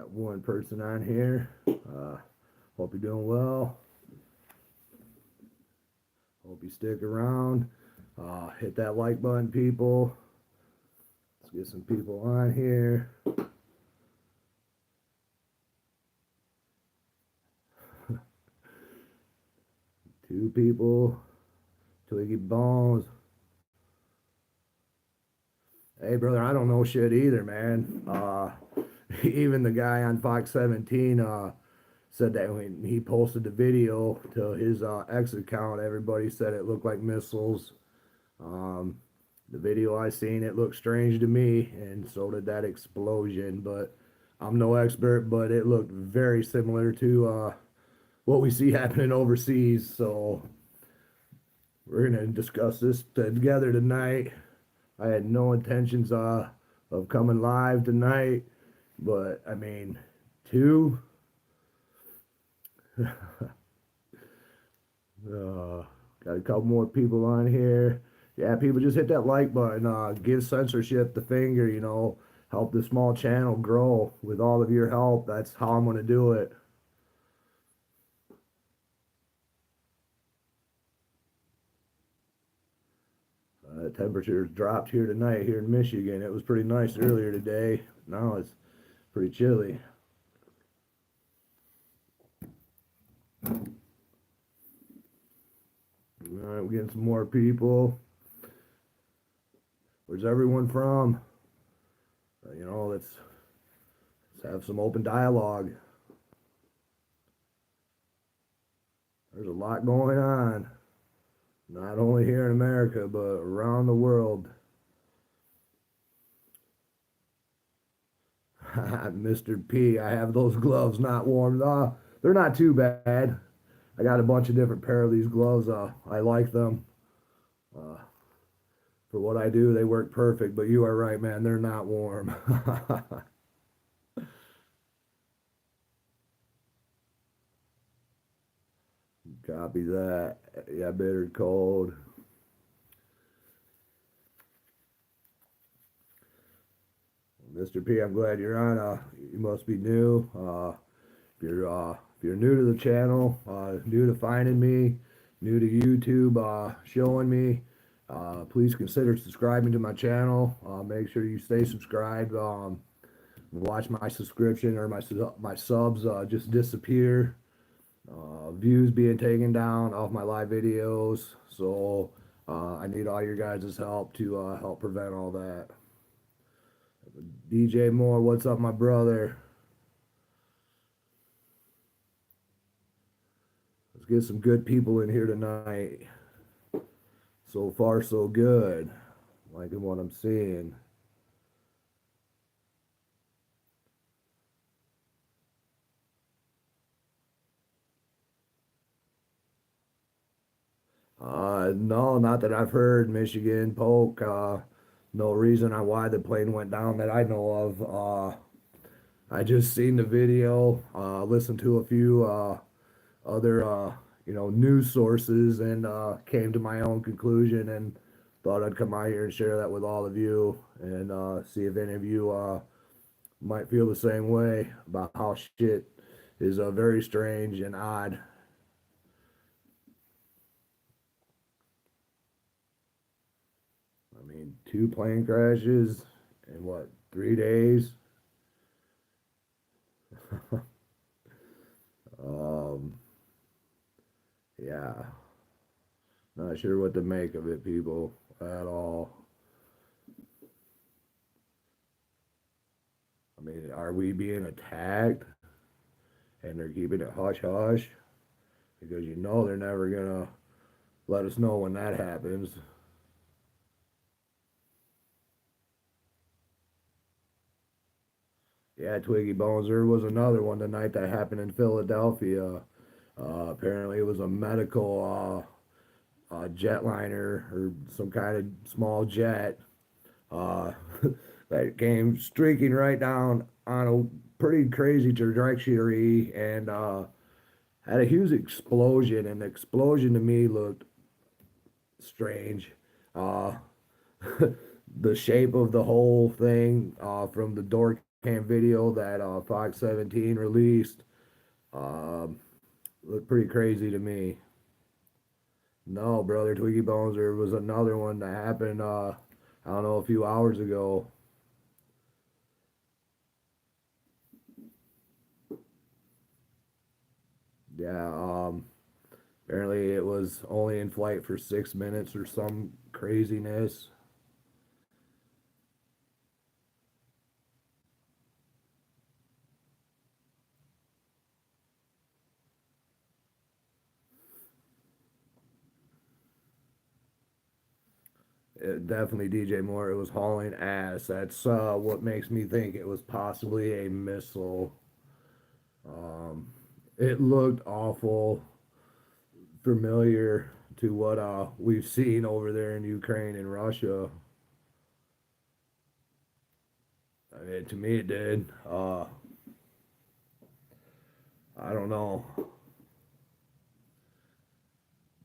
Got one person on here. Hope you're doing well. Hope you stick around. Hit that like button, people. Let's get some people on here. Two people. Twiggy Bones. Hey, brother, I don't know shit either, man. Even the guy on Fox 17 said that when he posted the video to his X account, everybody said it looked like missiles. The video I seen, it looked strange to me, and so did that explosion. But I'm no expert, but it looked very similar to what we see happening overseas. So we're gonna discuss this together tonight. I had no intentions of coming live tonight, but I mean, two. Got a couple more people on here. Yeah, people just hit that like button. Give censorship the finger, help the small channel grow with all of your help. That's how I'm going to do it. Temperatures dropped here tonight here in Michigan. It was pretty nice earlier today. Now it's pretty chilly. All right, we're getting some more people. Where's everyone from? Let's have some open dialogue. There's a lot going on, not only here in America, but around the world. Mr. P, I have those gloves not warmed. They're not too bad. I got a bunch of different pair of these gloves. I like them. For what I do, they work perfect, but you are right, man. They're not warm. Copy that. Yeah, bitter cold. Mr. P, I'm glad you're on. You must be new. If you're new to the channel, new to finding me, new to YouTube, showing me, please consider subscribing to my channel. Make sure you stay subscribed. Watch my subscription or my subs just disappear. Views being taken down off my live videos. So I need all your guys' help to help prevent all that. DJ Moore, what's up, my brother? Let's get some good people in here tonight. So far, so good. Liking what I'm seeing. No, not that I've heard. Michigan, Polk. No reason on why the plane went down that I know of. I just seen the video, listened to a few other news sources, and came to my own conclusion, and thought I'd come out here and share that with all of you, and see if any of you might feel the same way about how shit is very strange and odd. I mean, two plane crashes in what, 3 days? um, yeah, not sure what to make of it, people, at all. I mean, are we being attacked and they're keeping it hush hush? Because they're never gonna let us know when that happens. Yeah, Twiggy Bones. There was another one tonight that happened in Philadelphia. Apparently, it was a medical jetliner or some kind of small jet uh, that came streaking right down on a pretty crazy trajectory and had a huge explosion. And the explosion to me looked strange. Uh, the shape of the whole thing from the door cam video that Fox 17 released. Um, Looked pretty crazy to me. No, brother, Twiggy Bones. There was another one that happened. I don't know, a few hours ago. Yeah. Apparently, it was only in flight for 6 minutes or some craziness. Definitely DJ Moore. It was hauling ass. That's what makes me think it was possibly a missile. Um, it looked awful familiar to what we've seen over there in Ukraine and Russia. I mean, to me, it did. I don't know,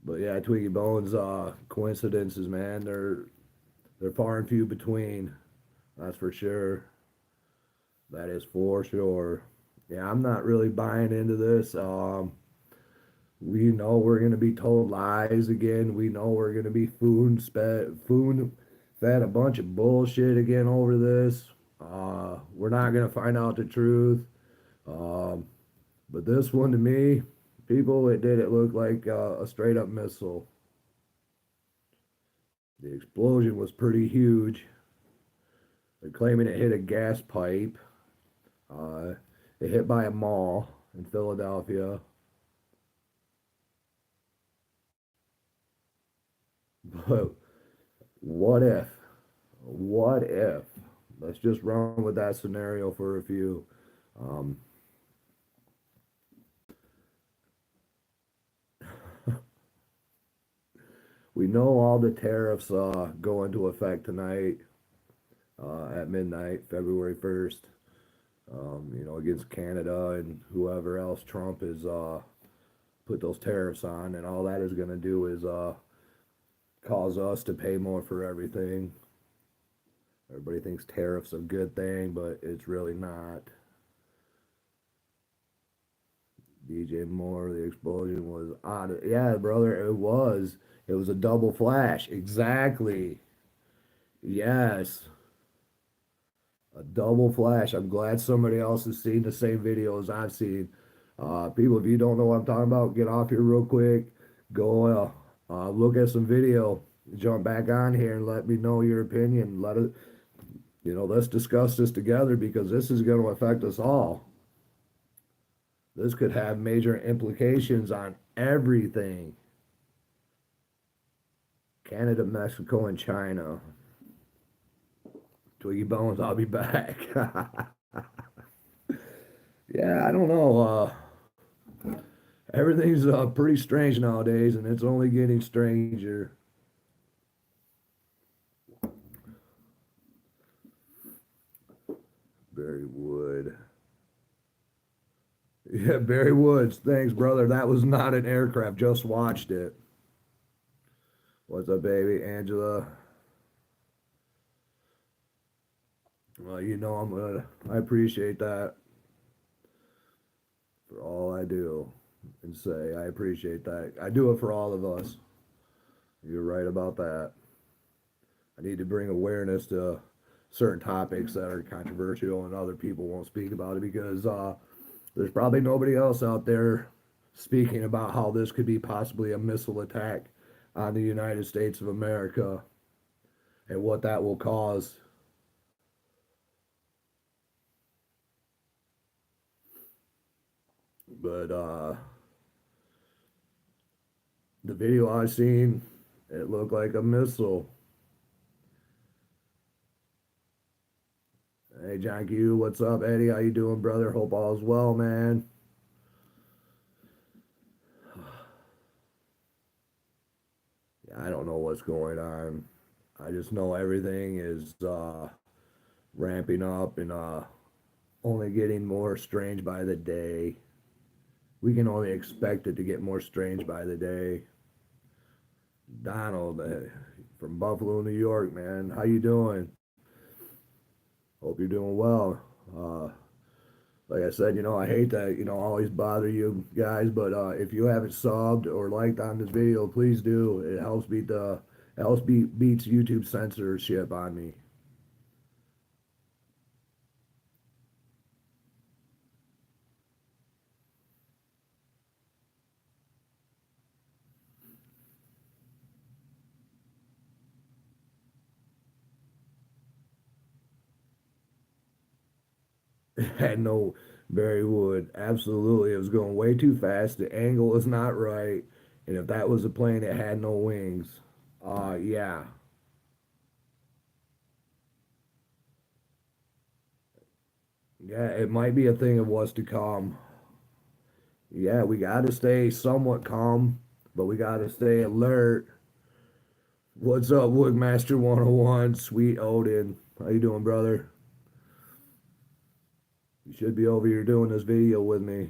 but yeah, Twiggy Bones. Coincidences, man. They're far and few between. That's for sure. That is for sure. Yeah, I'm not really buying into this. We know we're gonna be told lies again. We know we're gonna be food fed a bunch of bullshit again over this. We're not gonna find out the truth. Um, but this one to me, people, it did it look like a straight up missile. The explosion was pretty huge. They're claiming it hit a gas pipe. Uh, it hit by a mall in Philadelphia. But what if? What if? Let's just run with that scenario for a few. Um, we know all the tariffs go into effect tonight at midnight, February 1st. Against Canada and whoever else Trump is put those tariffs on, and all that is going to do is cause us to pay more for everything. Everybody thinks tariffs a good thing, but it's really not. DJ Moore, the explosion was odd. Yeah, brother, it was. It was a double flash. Exactly. Yes. A double flash. I'm glad somebody else has seen the same video as I've seen. People, if you don't know what I'm talking about, get off here real quick. Go look at some video. Jump back on here and let me know your opinion. Let's discuss this together because this is going to affect us all. This could have major implications on everything. Canada, Mexico, and China. Twiggy Bones, I'll be back. Yeah, I don't know. Everything's pretty strange nowadays, and it's only getting stranger. Barry Wood. Yeah, Barry Woods. Thanks, brother. That was not an aircraft. Just watched it. What's up, baby? Angela. Well, I appreciate that for all I do and say. I appreciate that. I do it for all of us. You're right about that. I need to bring awareness to certain topics that are controversial and other people won't speak about it because there's probably nobody else out there speaking about how this could be possibly a missile attack on the United States of America and what that will cause. But the video I seen, it looked like a missile. Hey, John Q, what's up, Eddie? How you doing, brother? Hope all's well, man. Yeah, I don't know what's going on. I just know everything is ramping up and only getting more strange by the day. We can only expect it to get more strange by the day. Donald from Buffalo, New York, man. How you doing? Hope you're doing well. Uh, like I said, I hate that, always bother you guys, but if you haven't subbed or liked on this video, please do. It helps beats YouTube censorship on me. Had no Barry Wood. Absolutely. It was going way too fast. The angle was not right. And if that was a plane, it had no wings. Yeah. Yeah, it might be a thing of what's to come. Yeah, we got to stay somewhat calm, but we got to stay alert. What's up, Woodmaster 101? Sweet Odin. How you doing, brother? You should be over here doing this video with me.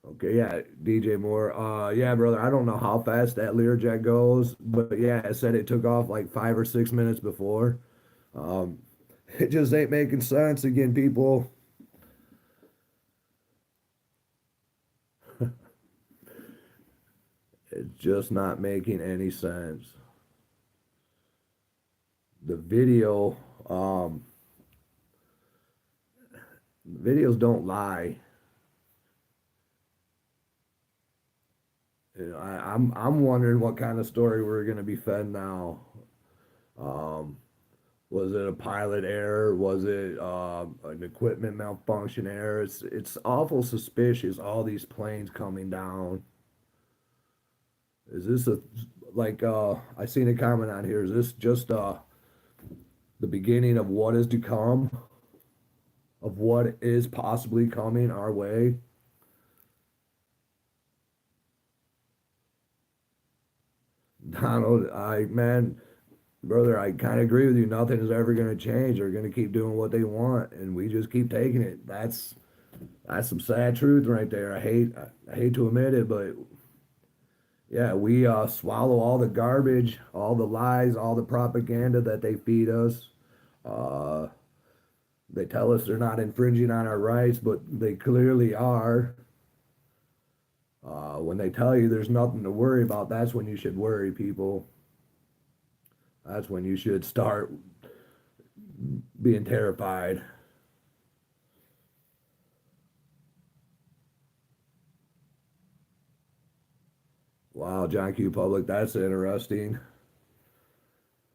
Okay, yeah, DJ Moore. Yeah, brother. I don't know how fast that Learjet goes, but yeah, it said it took off like 5 or 6 minutes before. Um, it just ain't making sense again, people. It's just not making any sense. The um, videos don't lie. I'm wondering what kind of story we're gonna be fed now. Um, Was it a pilot error? Was it an equipment malfunction error? It's awful suspicious. All these planes coming down. Is this a like I seen a comment on here? Is this just the beginning of what is to come? Of what is possibly coming our way? Donald, brother, I kind of agree with you. Nothing is ever going to change. They're going to keep doing what they want, and we just keep taking it. That's some sad truth right there. I hate to admit it, but yeah, we swallow all the garbage, all the lies, all the propaganda that they feed us. Uh, they tell us they're not infringing on our rights, but they clearly are. When they tell you there's nothing to worry about, that's when you should worry, people. That's when you should start being terrified. Wow, John Q. Public, that's interesting.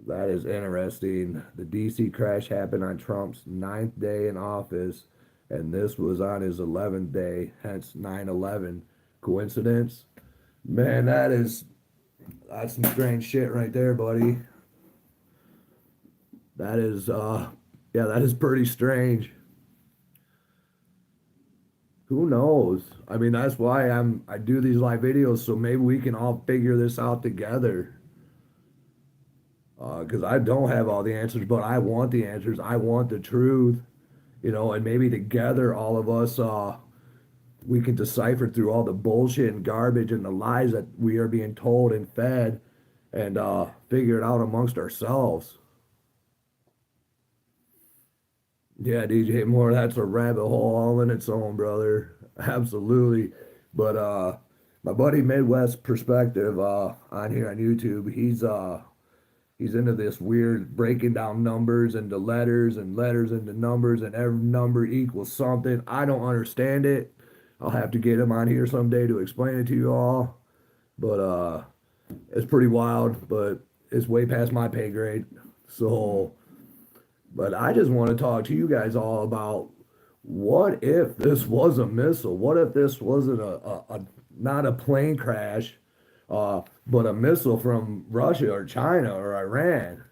That is interesting. The DC crash happened on Trump's ninth day in office, and this was on his 11th day, hence 9/11. Coincidence? Man, that's some strange shit right there, buddy. That is yeah, that is pretty strange. Who knows? I mean, that's why I do these live videos so maybe we can all figure this out together. Because I don't have all the answers, but I want the answers. I want the truth, and maybe together all of us we can decipher through all the bullshit and garbage and the lies that we are being told and fed and figure it out amongst ourselves. Yeah, DJ Moore, that's a rabbit hole all in its own, brother. Absolutely. But my buddy Midwest Perspective on here on YouTube, he's into this weird breaking down numbers into letters and letters into numbers and every number equals something. I don't understand it. I'll have to get him on here someday to explain it to you all. But it's pretty wild, but it's way past my pay grade. So but I just want to talk to you guys all about what if this was a missile? What if this wasn't not a plane crash, but a missile from Russia or China or Iran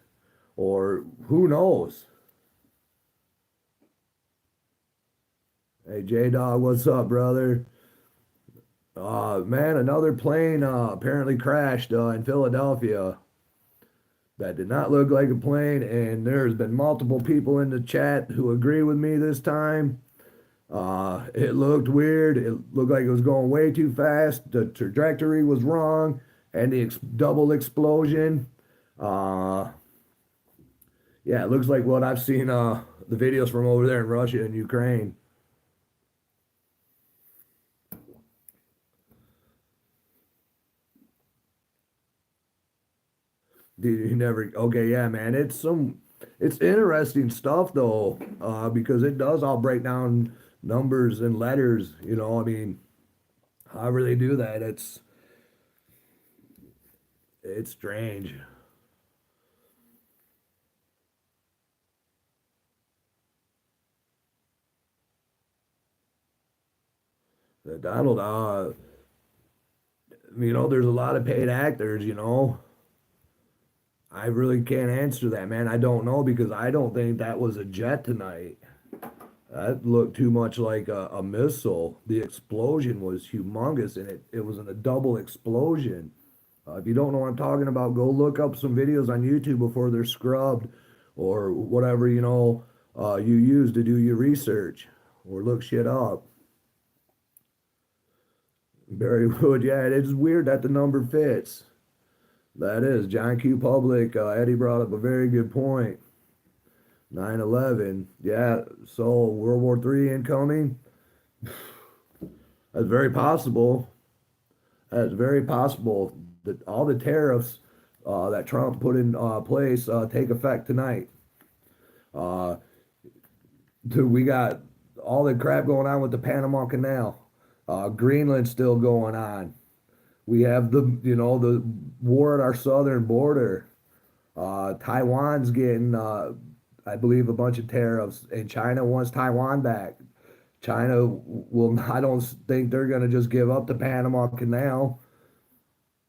or who knows? Hey J Dog, what's up, brother? Man, another plane apparently crashed in Philadelphia. That did not look like a plane, and there's been multiple people in the chat who agree with me this time. It looked weird. It looked like it was going way too fast. The trajectory was wrong, and the double explosion. Uh, yeah, it looks like what I've seen the videos from over there in Russia and Ukraine. You never okay, yeah, man. It's interesting stuff though, because it does all break down numbers and letters, I mean, however they do that, it's strange. Donald, there's a lot of paid actors, I really can't answer that, man. I don't know because I don't think that was a jet tonight. That looked too much like a missile. The explosion was humongous and it was in a double explosion. If you don't know what I'm talking about, go look up some videos on YouTube before they're scrubbed or whatever, you use to do your research or look shit up. Barry Wood, yeah, it is weird that the number fits. That is. John Q. Public, Eddie brought up a very good point. 9/11, yeah, so World War III incoming. That's very possible. That's very possible that all the tariffs that Trump put in place take effect tonight. Uh, we got all the crap going on with the Panama Canal. Greenland's still going on. We have the war at our southern border. Taiwan's getting, I believe, a bunch of tariffs, and China wants Taiwan back. China will. I don't think they're going to just give up the Panama Canal.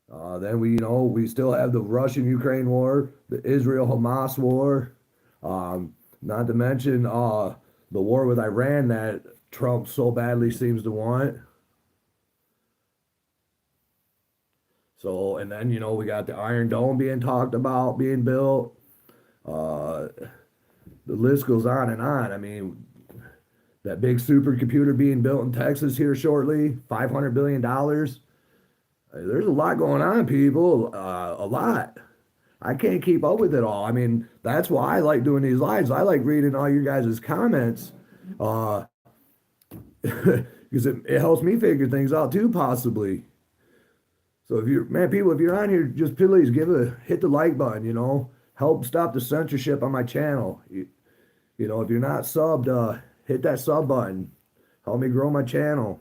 Then we still have the Russian-Ukraine war, the Israel-Hamas war, not to mention the war with Iran that Trump so badly seems to want. So, and then we got the Iron Dome being talked about, being built. Uh, the list goes on and on. I mean, that big supercomputer being built in Texas here shortly, $500 billion. There's a lot going on, people. A lot. I can't keep up with it all. I mean, that's why I like doing these lives. I like reading all you guys' comments, uh, because it helps me figure things out too, possibly. So if you're, man, people, if you're on here, just please hit the like button. Help stop the censorship on my channel. If you're not subbed, hit that sub button. Help me grow my channel.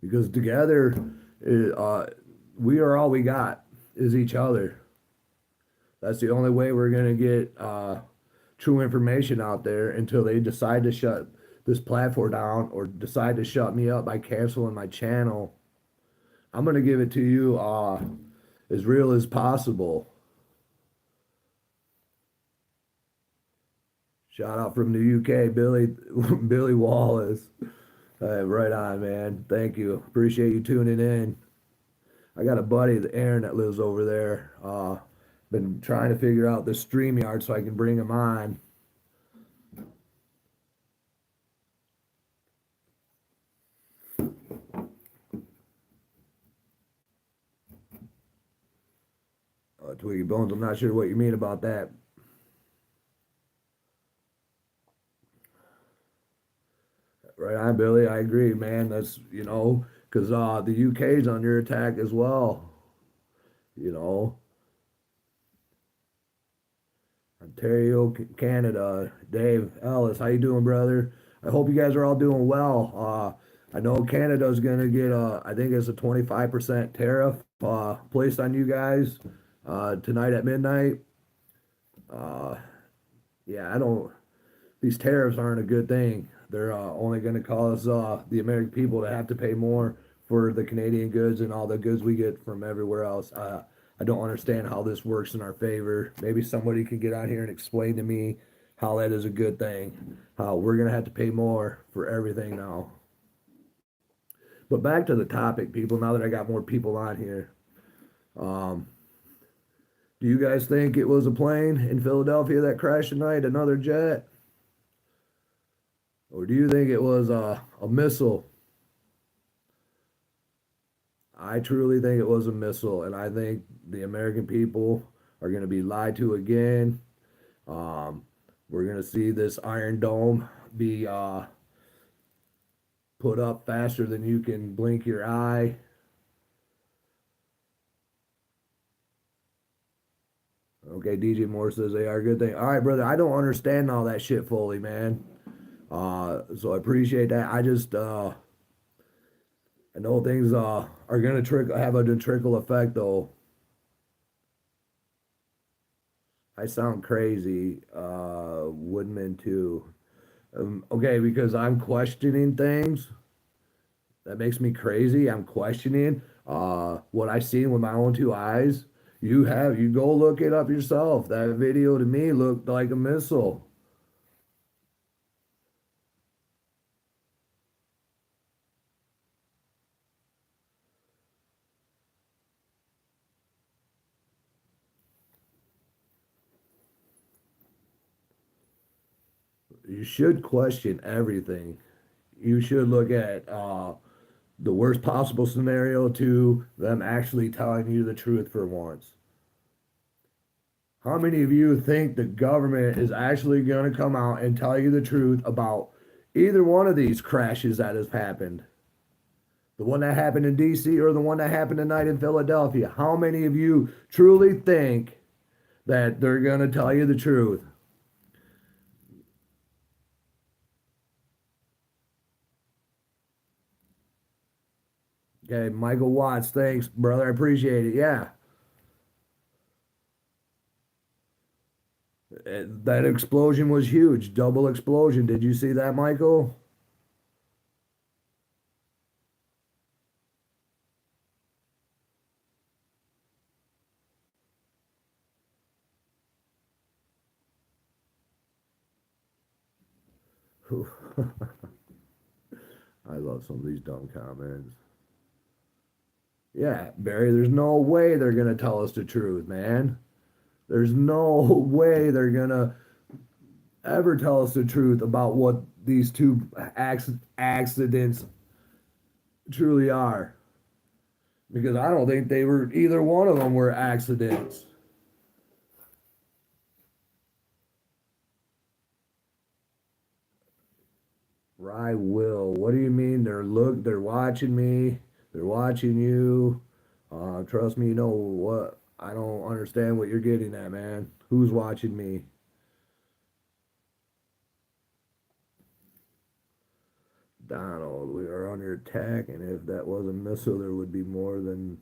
Because together, we are all we got is each other. That's the only way we're gonna get true information out there until they decide to shut this platform down or decide to shut me up by canceling my channel. I'm gonna give it to you as real as possible. Shout out from the UK, Billy Billy Wallace. Right on, man. Thank you. Appreciate you tuning in. I got a buddy, Aaron, that lives over there. Been trying to figure out the StreamYard so I can bring him on. Twiggy Bones, I'm not sure what you mean about that. Right on, Billy. I agree, man. That's, because the UK's under attack as well. You know, Ontario, Canada. Dave Ellis, how you doing, brother? I hope you guys are all doing well. I know Canada's gonna get I think it's a 25% tariff placed on you guys tonight at midnight. Uh, yeah, I don't. These tariffs aren't a good thing. They're only going to cause the American people to have to pay more for the Canadian goods and all the goods we get from everywhere else. I don't understand how this works in our favor. Maybe somebody can get on here and explain to me how that is a good thing. How we're going to have to pay more for everything now. But back to the topic, people, now that I got more people on here. Um, do you guys think it was a plane in Philadelphia that crashed tonight, another jet? Or do you think it was a missile? I truly think it was a missile, and I think the American people are going to be lied to again. Um, we're going to see this Iron Dome be put up faster than you can blink your eye. Okay, DJ Moore says they are a good thing. All right, brother, I don't understand all that shit fully, man. So I appreciate that. I know things are gonna have a trickle effect though. I sound crazy. Woodman too. Okay, because I'm questioning things. That makes me crazy. I'm questioning what I've seen with my own two eyes. You go look it up yourself. That video to me looked like a missile. You should question everything. You should look at the worst possible scenario to them actually telling you the truth for once. How many of you think the government is actually going to come out and tell you the truth about either one of these crashes that has happened? The one that happened in DC or the one that happened tonight in Philadelphia? How many of you truly think that they're going to tell you the truth? Okay, Michael Watts, thanks, brother. I appreciate it. Yeah. That explosion was huge. Double explosion. Did you see that, Michael? I love some of these dumb comments. Yeah, Barry, there's no way they're going to tell us the truth, man. There's no way they're going to ever tell us the truth about what these two accidents truly are. Because I don't think either one of them were accidents. Rye will. What do you mean? They're watching me. They're watching you. Trust me, you know what? I don't understand what you're getting at, man. Who's watching me? Donald, we are under attack, and if that was a missile, there would be more than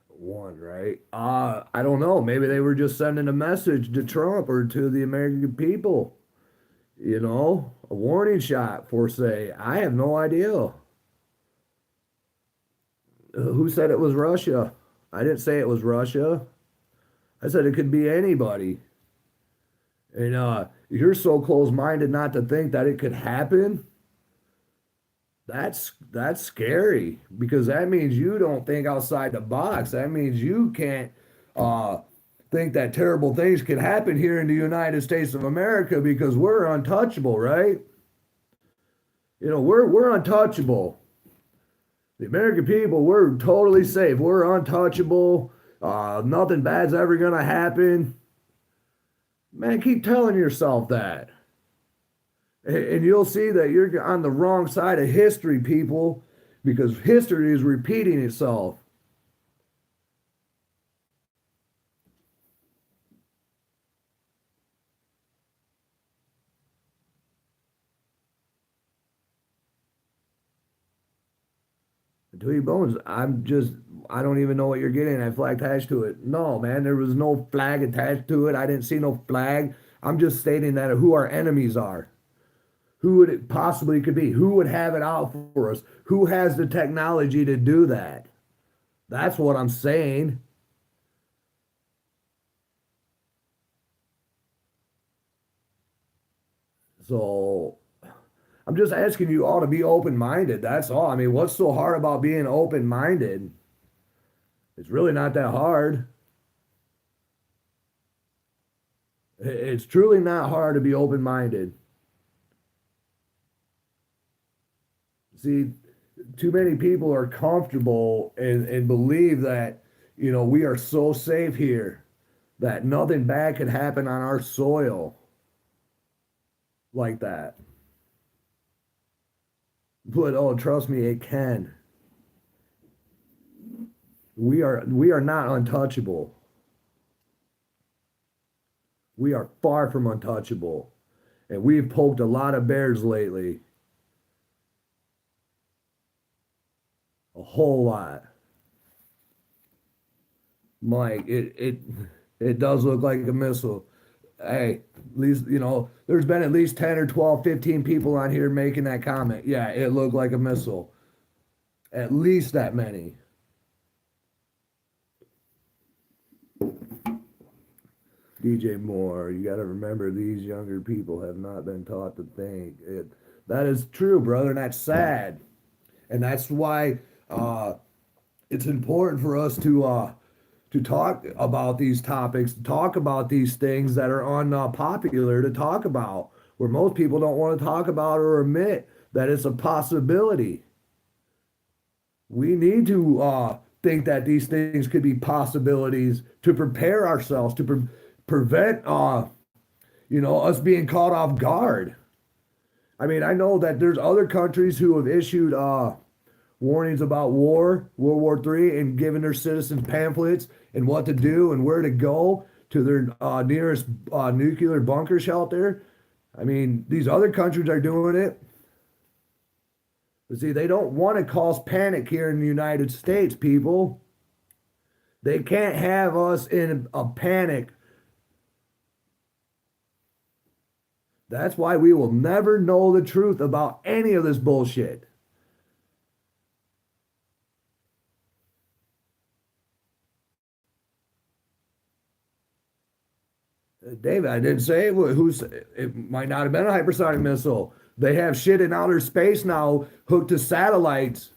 one, right? I don't know. Maybe they were just sending a message to Trump or to the American people. You know, a warning shot for say. I have no idea. Who said it was Russia? I didn't say it was Russia. I said it could be anybody. And you're so close-minded not to think that it could happen. That's scary because that means you don't think outside the box. That means you can't uh, think that terrible things can happen here in the United States of America because we're untouchable, right? You know, we're untouchable. The American people, we're totally safe. We're untouchable. Nothing bad's ever gonna happen. Man, keep telling yourself that. And you'll see that you're on the wrong side of history, people, because history is repeating itself. Dewey Bones, I don't even know what you're getting at. Flag attached to it. No, man, there was no flag attached to it. I didn't see no flag. I'm just stating that who our enemies are. Who would it possibly could be? Who would have it out for us? Who has the technology to do that? That's what I'm saying. So I'm just asking you all to be open minded. That's all. I mean, what's so hard about being open minded? It's really not that hard. It's truly not hard to be open minded. See, too many people are comfortable and believe that, we are so safe here that nothing bad can happen on our soil like that. But oh, trust me, it can. We are not untouchable. We are far from untouchable. And we've poked a lot of bears lately. A whole lot. Mike, it does look like a missile. Hey, at least, there's been at least 10 or 12, 15 people on here making that comment. Yeah, it looked like a missile. At least that many. DJ Moore, you got to remember these younger people have not been taught to think. That is true, brother, and that's sad. And that's why it's important for us to talk about these topics, to talk about these things that are unpopular to talk about, where most people don't want to talk about or admit that it's a possibility. We need to think that these things could be possibilities to prepare ourselves, to prevent, us being caught off guard. I mean, I know that there's other countries who have issued warnings about World War III, and giving their citizens pamphlets and what to do and where to go to their nearest nuclear bunker shelter. I mean, these other countries are doing it. But see, they don't want to cause panic here in the United States, people. They can't have us in a panic. That's why we will never know the truth about any of this bullshit. David, I didn't say it. It might not have been a hypersonic missile. They have shit in outer space now hooked to satellites.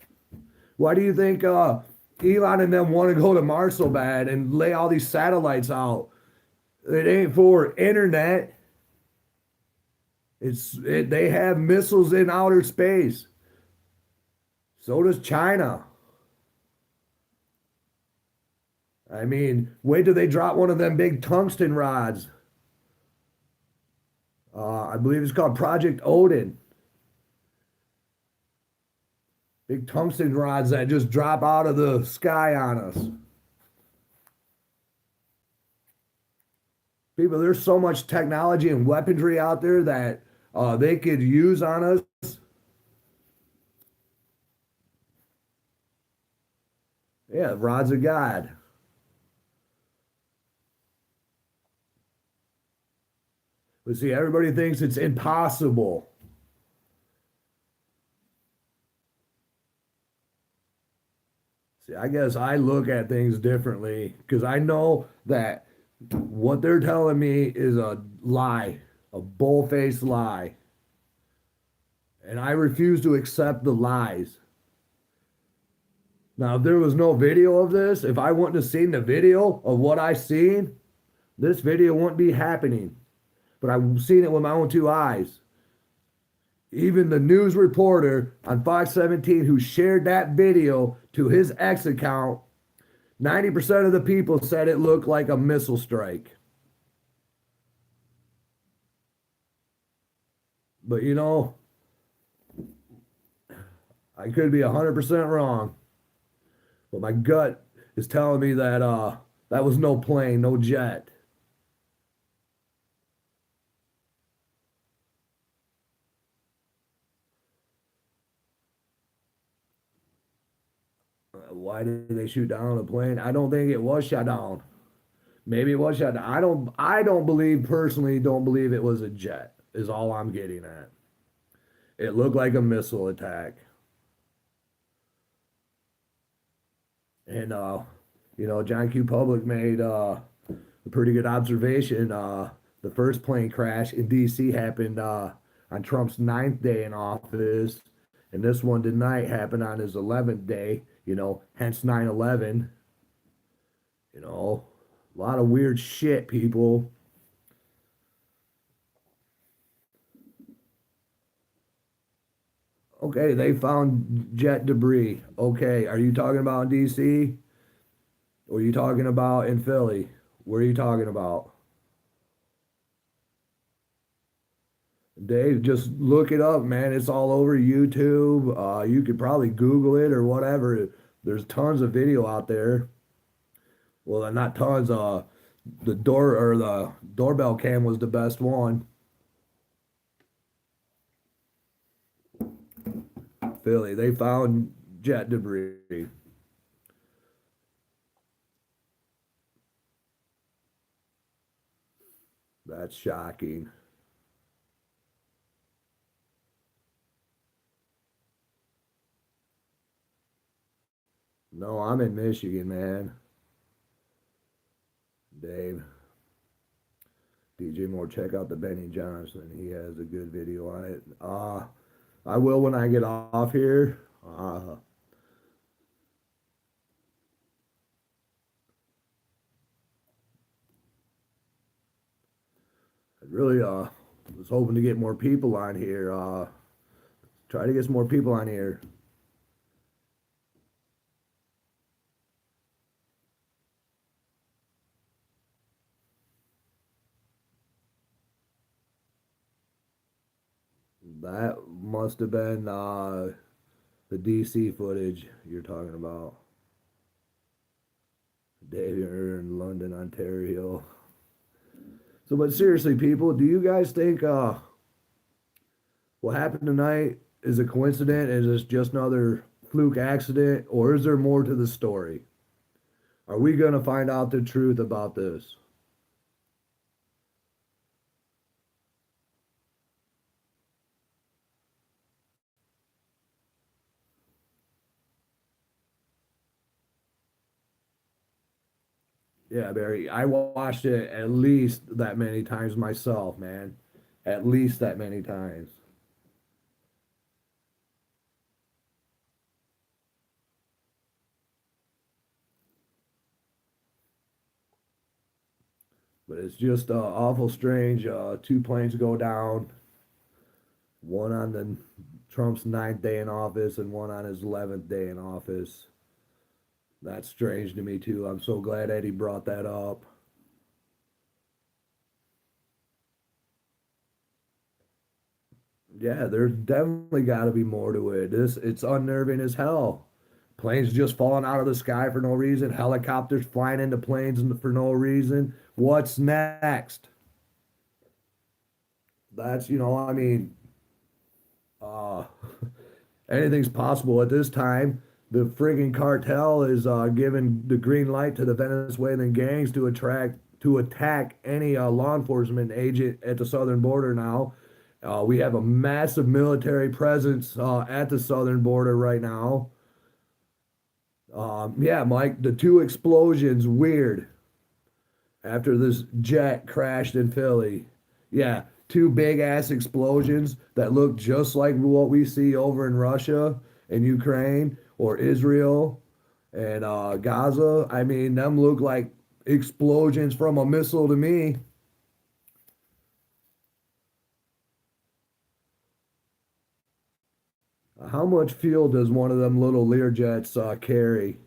Why do you think Elon and them want to go to Mars so bad and lay all these satellites out? It ain't for internet. They have missiles in outer space. So does China. I mean, wait till they drop one of them big tungsten rods. I believe it's called Project Odin. Big tungsten rods that just drop out of the sky on us. People, there's so much technology and weaponry out there that they could use on us. Yeah, rods of God. But see, everybody thinks it's impossible. See, I guess I look at things differently because I know that what they're telling me is a lie, a bull-faced lie. And I refuse to accept the lies. Now, if there was no video of this, if I wouldn't have seen the video of what I seen, this video wouldn't be happening. But I've seen it with my own two eyes. Even the news reporter on Fox 17 who shared that video to his X account, 90% of the people said it looked like a missile strike. But I could be 100% wrong. But my gut is telling me that that was no plane, no jet. Why did they shoot down the plane? I don't think it was shot down. Maybe it was shot down. I don't believe personally, don't believe it was a jet, is all I'm getting at. It looked like a missile attack. And John Q. Public made a pretty good observation. The first plane crash in DC happened on Trump's ninth day in office, and this one tonight happened on his 11th day, hence 9/11. A lot of weird shit, people. Okay, they found jet debris. Okay, are you talking about in DC? Or are you talking about in Philly? Where are you talking about? Dave, just look it up, man. It's all over YouTube. You could probably Google it or whatever. There's tons of video out there. Well, not tons. The door or the doorbell cam was the best one. Philly, they found jet debris. That's shocking. No, I'm in Michigan, man. Dave, DJ Moore, check out the Benny Johnson. He has a good video on it. I will when I get off here. I really was hoping to get more people on here. Try to get some more people on here. That must have been the DC footage you're talking about. Dave, you're in London, Ontario. So, but seriously, people, do you guys think what happened tonight is a coincidence? Is this just another fluke accident, or is there more to the story? Are we going to find out the truth about this? Yeah, Barry, I watched it at least that many times myself, man. At least that many times. But it's just awful strange. Two planes go down, one on the Trump's ninth day in office and one on his 11th day in office. That's strange to me too. I'm so glad Eddie brought that up. Yeah, there's definitely got to be more to it. This it's unnerving as hell. Planes just falling out of the sky for no reason. Helicopters flying into planes for no reason. What's next? That's I mean, uh, anything's possible at this time. The frigging cartel is giving the green light to the Venezuelan gangs to attack any law enforcement agent at the southern border now. We have a massive military presence at the southern border right now. Yeah, Mike, the two explosions, weird, after this jet crashed in Philly. Yeah, two big ass explosions that look just like what we see over in Russia and Ukraine or Israel and Gaza. I mean, them look like explosions from a missile to me. How much fuel does one of them little Lear jets carry?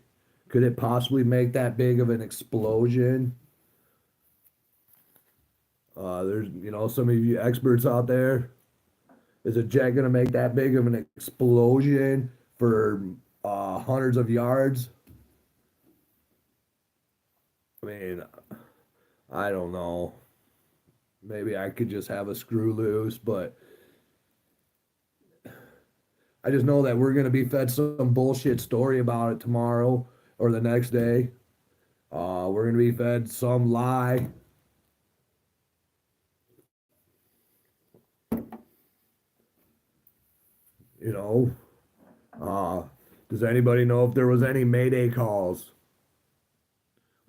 Could it possibly make that big of an explosion? There's, some of you experts out there. Is a jet going to make that big of an explosion for hundreds of yards? I mean, I don't know. Maybe I could just have a screw loose, but I just know that we're going to be fed some bullshit story about it tomorrow or the next day. We're going to be fed some lie. You know, uh, does anybody know if there was any Mayday calls?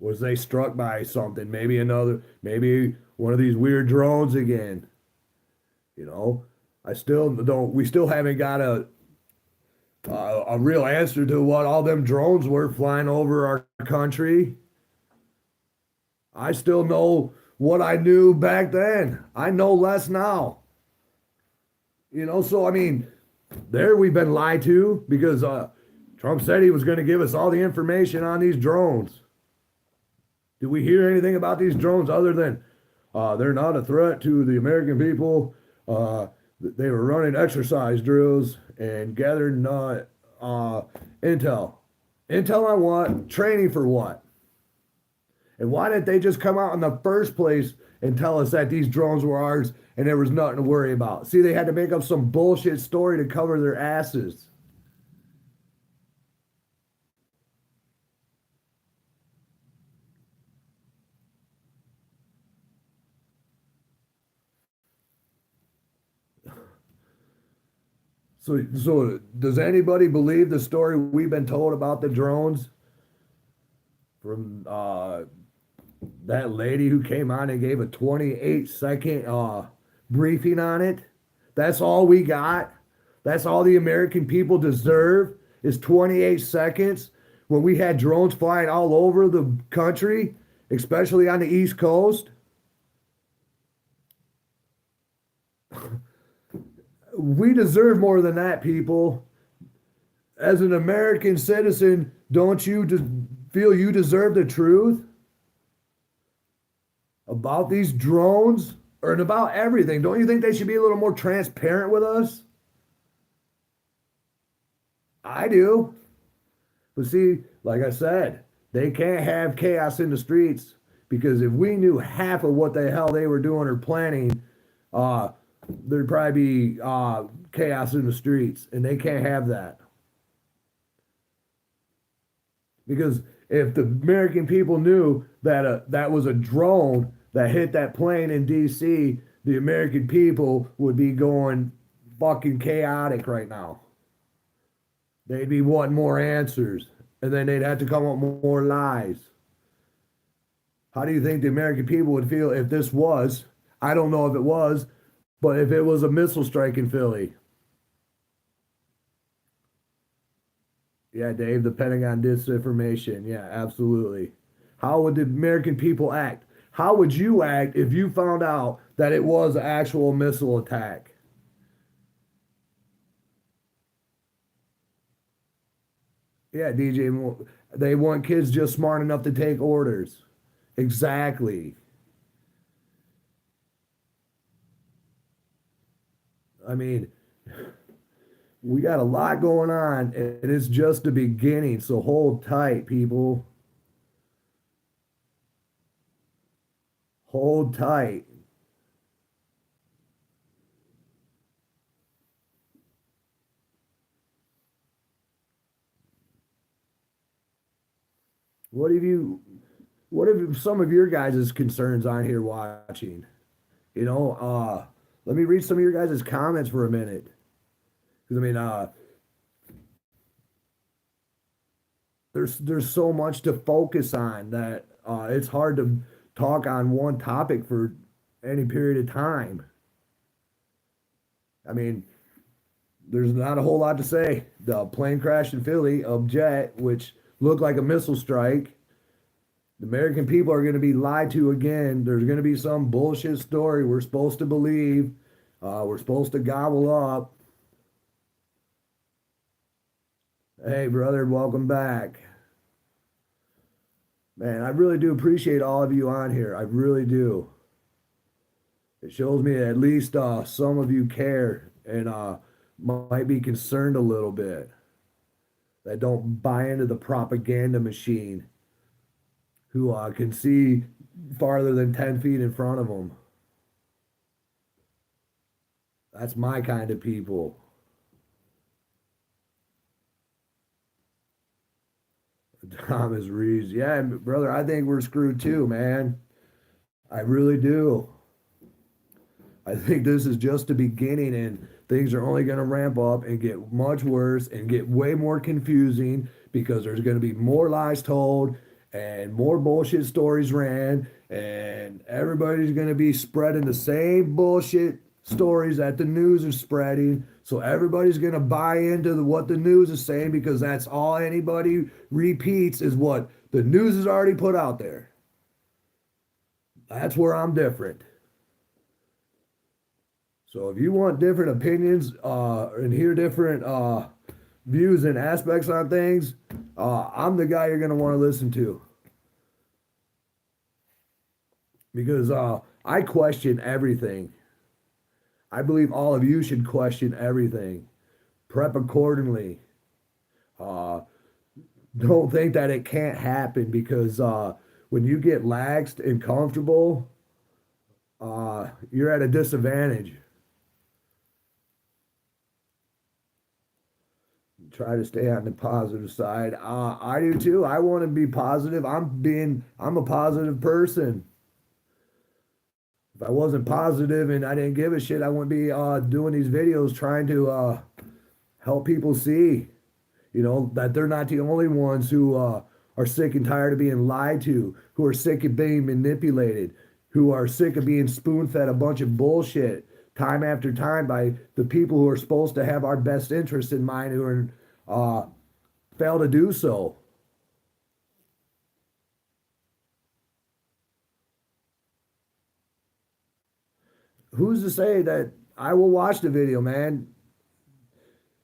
Was they struck by something? Maybe one of these weird drones again. You know, I still don't. We still haven't got a real answer to what all them drones were flying over our country. I still know what I knew back then. I know less now. So I mean, There we've been lied to because Trump said he was going to give us all the information on these drones. Did we hear anything about these drones other than they're not a threat to the American people? They were running exercise drills and gathering intel. Intel on what? Training for what? And why didn't they just come out in the first place and tell us that these drones were ours and there was nothing to worry about? See, they had to make up some bullshit story to cover their asses. So does anybody believe the story we've been told about the drones from that lady who came on and gave a 28-second briefing on it? That's all we got. That's all the American people deserve is 28 seconds when we had drones flying all over the country, especially on the East Coast. We deserve more than that, people. As an American citizen, don't you feel you deserve the truth about these drones or about everything? Don't you think they should be a little more transparent with us? I do. But see, like I said, they can't have chaos in the streets because if we knew half of what the hell they were doing or planning, there'd probably be chaos in the streets, and they can't have that. Because if the American people knew that that was a drone that hit that plane in D.C., the American people would be going fucking chaotic right now. They'd be wanting more answers, and then they'd have to come up with more lies. How do you think the American people would feel if this was, I don't know if it was, but if it was a missile strike in Philly? Yeah, Dave, the Pentagon disinformation. Yeah, absolutely. How would the American people act? How would you act if you found out that it was an actual missile attack? Yeah, DJ, they want kids just smart enough to take orders. Exactly. I mean, we got a lot going on, and it's just the beginning. So hold tight, people. Hold tight. What have you, what have some of your guys' concerns on here watching? You know, let me read some of your guys' comments for a minute. Because I mean, there's so much to focus on that it's hard to talk on one topic for any period of time. I mean, there's not a whole lot to say. The plane crash in Philly, a jet, which looked like a missile strike. The American people are going to be lied to again. There's going to be some bullshit story we're supposed to believe. We're supposed to gobble up. Hey, brother, welcome back. Man, I really do appreciate all of you on here. I really do. It shows me at least some of you care and might be concerned a little bit. That don't buy into the propaganda machine, who can see farther than 10 feet in front of them. That's my kind of people. Thomas Reeves. Yeah, brother, I think we're screwed too, man. I really do. I think this is just the beginning and things are only going to ramp up and get much worse and get way more confusing because there's going to be more lies told and more bullshit stories ran and everybody's going to be spreading the same bullshit stories that the news is spreading. So everybody's going to buy into what the news is saying because that's all anybody repeats is what the news has already put out there. That's where I'm different. So if you want different opinions and hear different views and aspects on things, I'm the guy you're going to want to listen to because I question everything. I believe all of you should question everything. Prep accordingly. Uh, don't think that it can't happen because when you get laxed and comfortable, you're at a disadvantage. Try to stay on the positive side. I do too. I want to be positive. I'm a positive person. If I wasn't positive and I didn't give a shit, I wouldn't be doing these videos trying to help people see, that they're not the only ones who are sick and tired of being lied to, who are sick of being manipulated, who are sick of being spoon fed a bunch of bullshit time after time by the people who are supposed to have our best interests in mind who are fail to do so. Who's to say that I will watch the video, man?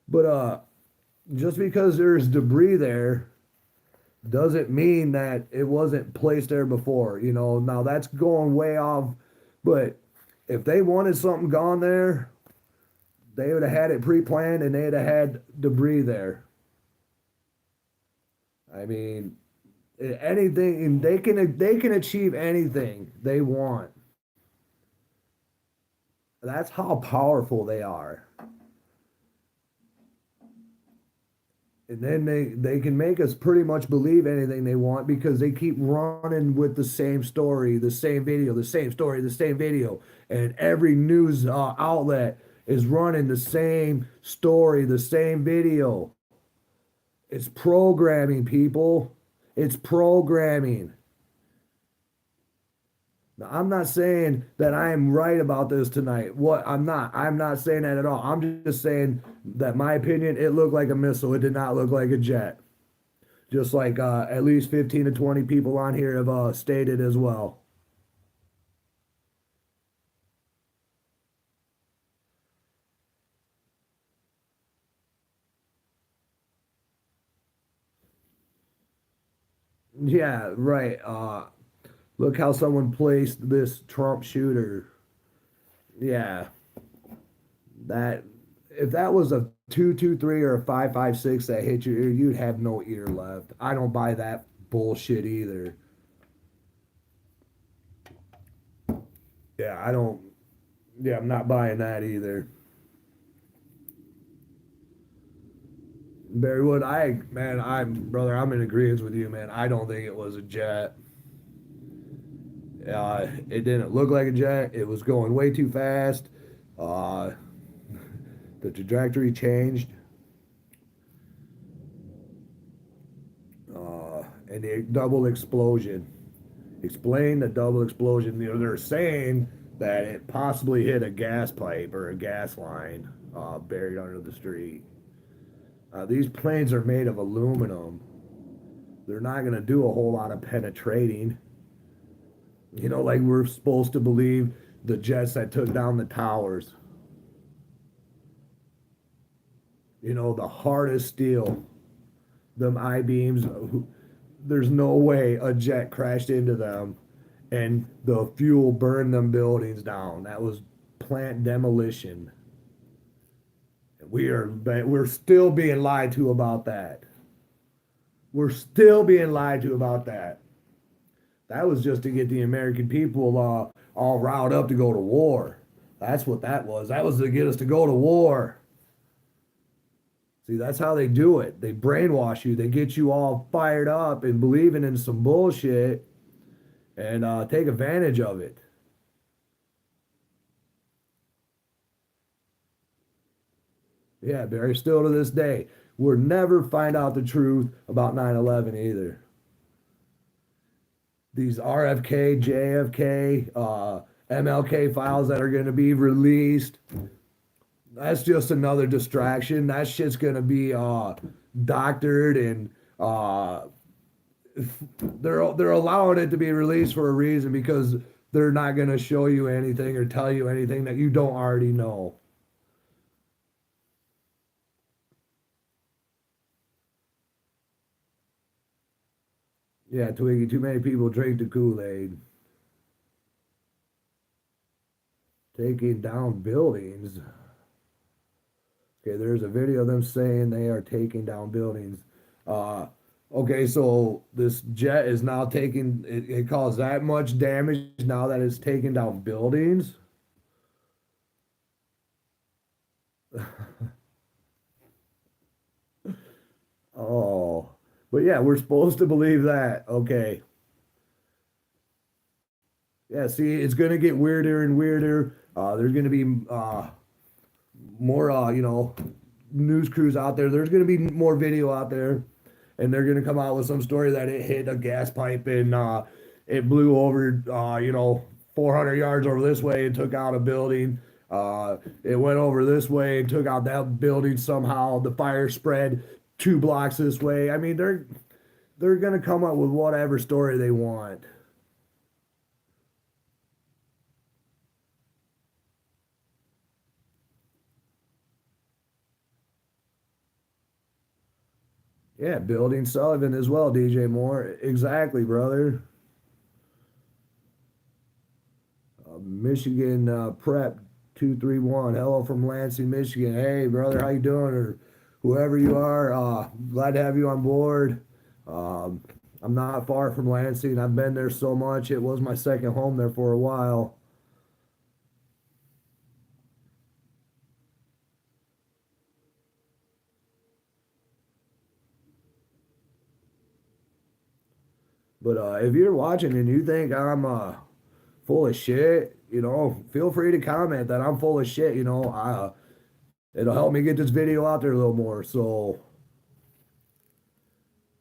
But just because there's debris there doesn't mean that it wasn't placed there before. Now that's going way off. But if they wanted something gone there, they would have had it pre-planned and they'd have had debris there. I mean, anything they can achieve anything they want. That's how powerful they are. And then they can make us pretty much believe anything they want because they keep running with the same story, the same video, the same story, the same video. And every news outlet is running the same story, the same video. It's programming, people. It's programming. Now, I'm not saying that I am right about this tonight. What I'm not. I'm not saying that at all. I'm just saying that my opinion, it looked like a missile. It did not look like a jet. Just like at least 15 to 20 people on here have stated as well. Yeah, right. Look how someone placed this Trump shooter. Yeah, that if that was a 223 or a 556 that hit your ear, you'd have no ear left. I don't buy that bullshit either. Yeah, I don't. Yeah, I'm not buying that either. Barrywood, brother, I'm in agreement with you, man. I don't think it was a jet. It didn't look like a jet. It was going way too fast. Uh, the trajectory changed. And the double explosion. Explain the double explosion. They're saying that it possibly hit a gas pipe or a gas line buried under the street. These planes are made of aluminum. They're not going to do a whole lot of penetrating. Like we're supposed to believe the jets that took down the towers. The hardest steel, them I beams. There's no way a jet crashed into them and the fuel burned them buildings down. That was plant demolition. We're still being lied to about that. We're still being lied to about that. That was just to get the American people all riled up to go to war. That's what that was. That was to get us to go to war. See, that's how they do it. They brainwash you. They get you all fired up and believing in some bullshit and take advantage of it. Yeah, Barry, still to this day, we'll never find out the truth about 9/11 either. These RFK, JFK, MLK files that are going to be released, that's just another distraction. That shit's going to be doctored and they're allowing it to be released for a reason because they're not going to show you anything or tell you anything that you don't already know. Yeah, Twiggy, too many people drink the Kool-Aid. Taking down buildings. Okay, there's a video of them saying they are taking down buildings. Uh, okay, so this jet is now taking, it caused that much damage now that it's taking down buildings. Oh, but yeah, we're supposed to believe that. Okay. Yeah, see, it's going to get weirder and weirder. There's going to be more, news crews out there. There's going to be more video out there, and they're going to come out with some story that it hit a gas pipe and it blew over, 400 yards over this way and took out a building. It went over this way and took out that building somehow. The fire spread 2 blocks this way. I mean, they're going to come up with whatever story they want. Yeah, building Sullivan as well, DJ Moore. Exactly, brother. Michigan Prep 231. Hello from Lansing, Michigan. Hey, brother, how you doing? Or whoever you are, glad to have you on board. Um, I'm not far from Lansing. I've been there so much. It was my second home there for a while. But if you're watching and you think I'm full of shit, feel free to comment that I'm full of shit. It'll help me get this video out there a little more. So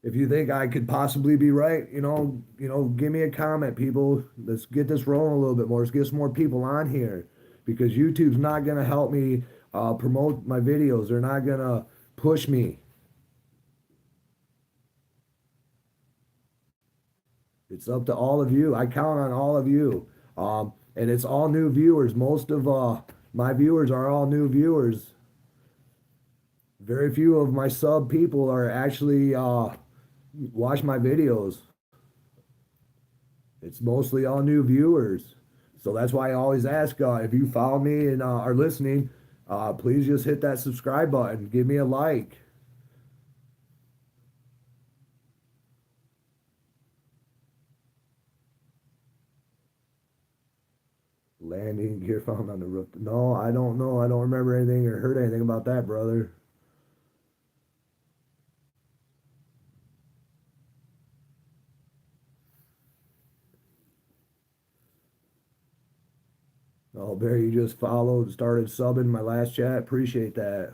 if you think I could possibly be right, give me a comment, people. Let's get this rolling a little bit more. Let's get some more people on here because YouTube's not gonna help me promote my videos. They're not gonna push me. It's up to all of you. I count on all of you. And it's all new viewers. Most of my viewers are all new viewers. Very few of my sub people are actually watch my videos. It's mostly all new viewers. So that's why I always ask if you follow me and are listening, please just hit that subscribe button. Give me a like. Landing gear found on the roof. No, I don't know. I don't remember anything or heard anything about that, brother. Oh, Barry, you just followed, started subbing my last chat. Appreciate that.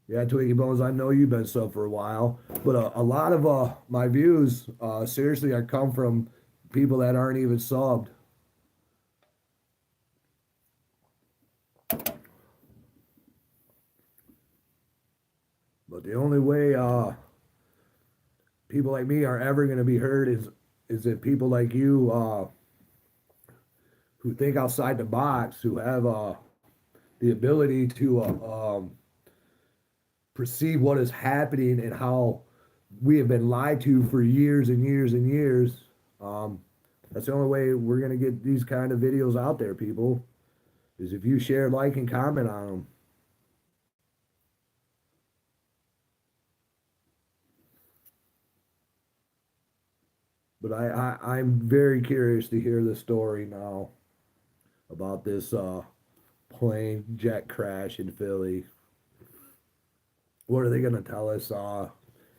Yeah, Twiggy Bones, I know you've been sub for a while, but a lot of my views, seriously, I come from people that aren't even subbed. But the only way people like me are ever going to be heard is if people like you who think outside the box, who have the ability to perceive what is happening and how we have been lied to for years and years and years. Um, that's the only way we're going to get these kind of videos out there, people, is if you share, like, and comment on them. But I'm very curious to hear the story now about this plane jet crash in Philly. What are they going to tell us?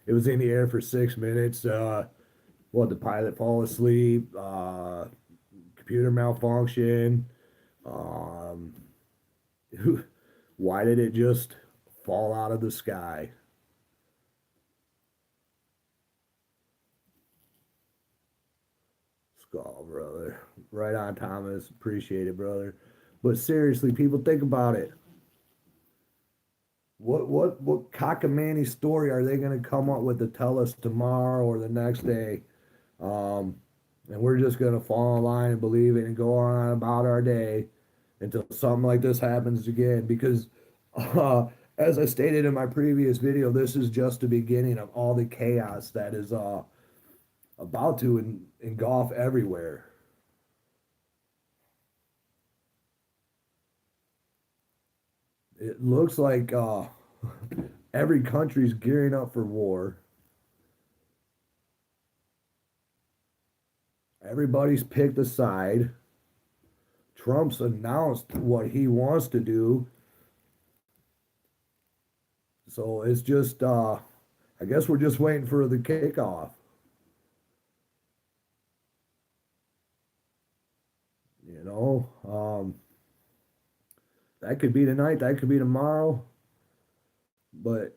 It was in the air for 6 minutes. What, the pilot fall asleep? Computer malfunction? Um, why did it just fall out of the sky? Skull, brother. Right on, Thomas. Appreciate it, brother. But seriously, people, think about it. What cockamamie story are they going to come up with to tell us tomorrow or the next day? Um, and we're just gonna fall in line and believe it and go on about our day until something like this happens again. Because, uh, as I stated in my previous video, this is just the beginning of all the chaos that is about to engulf everywhere. It looks like every country's gearing up for war. Everybody's picked a side. Trump's announced what he wants to do. So it's just, I guess we're just waiting for the kickoff. You know, that could be tonight, that could be tomorrow. But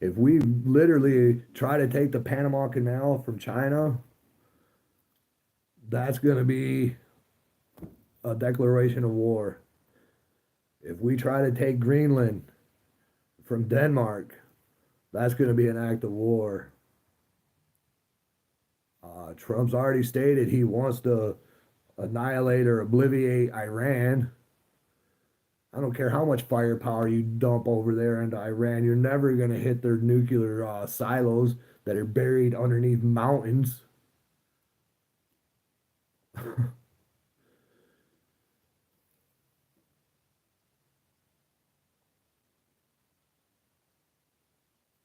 if we literally try to take the Panama Canal from China, that's going to be a declaration of war. If we try to take Greenland from Denmark, that's going to be an act of war. Trump's already stated he wants to annihilate or obliviate Iran. I don't care how much firepower you dump over there into Iran, you're never going to hit their nuclear silos that are buried underneath mountains.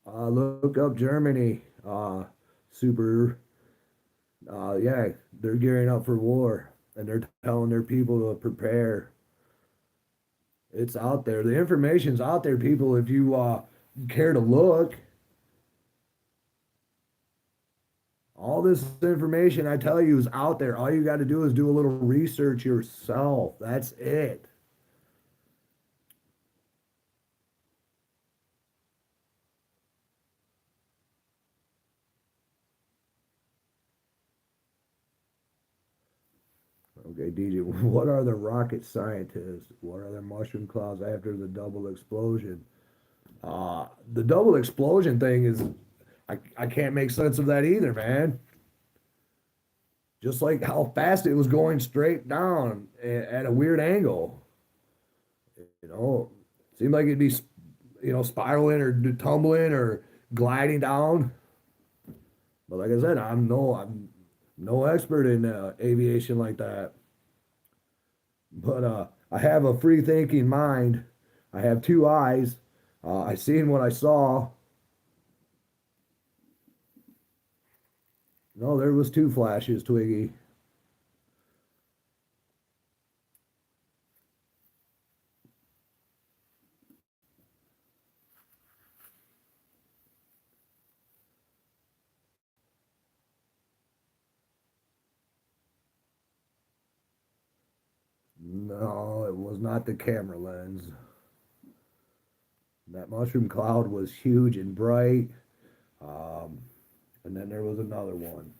Look up Germany. Super. Yeah, they're gearing up for war, and they're telling their people to prepare. It's out there. The information's out there, people. If you care to look, all this information I tell you is out there. All you got to do is do a little research yourself. That's it. Okay, DJ, what are the rocket scientists? What are the mushroom clouds after the double explosion? The double explosion thing is, I can't make sense of that either, man. Just like how fast it was going straight down at a weird angle. You know, seemed like it'd be, spiraling or tumbling or gliding down. But like I said, I'm no expert in aviation like that. But I have a free thinking mind. I have two eyes. I seen what I saw. No, there was two flashes, Twiggy. No, it was not the camera lens. That mushroom cloud was huge and bright. Um, and then there was another one.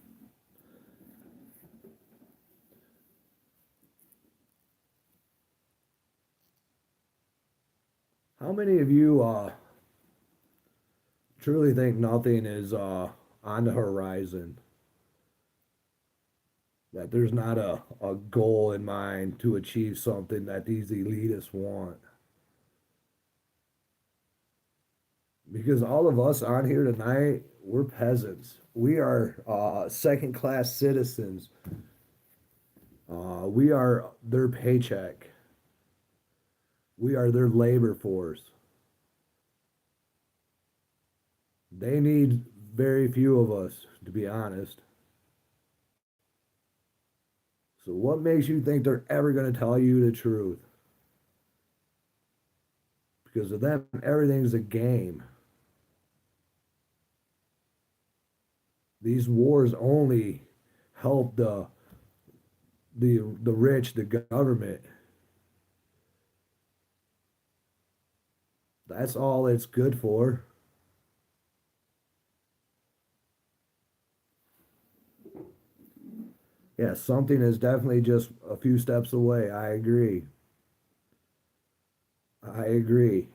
How many of you truly think nothing is on the horizon? That there's not a goal in mind to achieve something that these elitists want? Because all of us on here tonight, we're peasants. We are second class citizens. We are their paycheck. We are their labor force. They need very few of us, to be honest. So, what makes you think they're ever going to tell you the truth? Because of them, everything's a game. These wars only help the rich, the government. That's all it's good for. Yeah, something is definitely just a few steps away. I agree. I agree.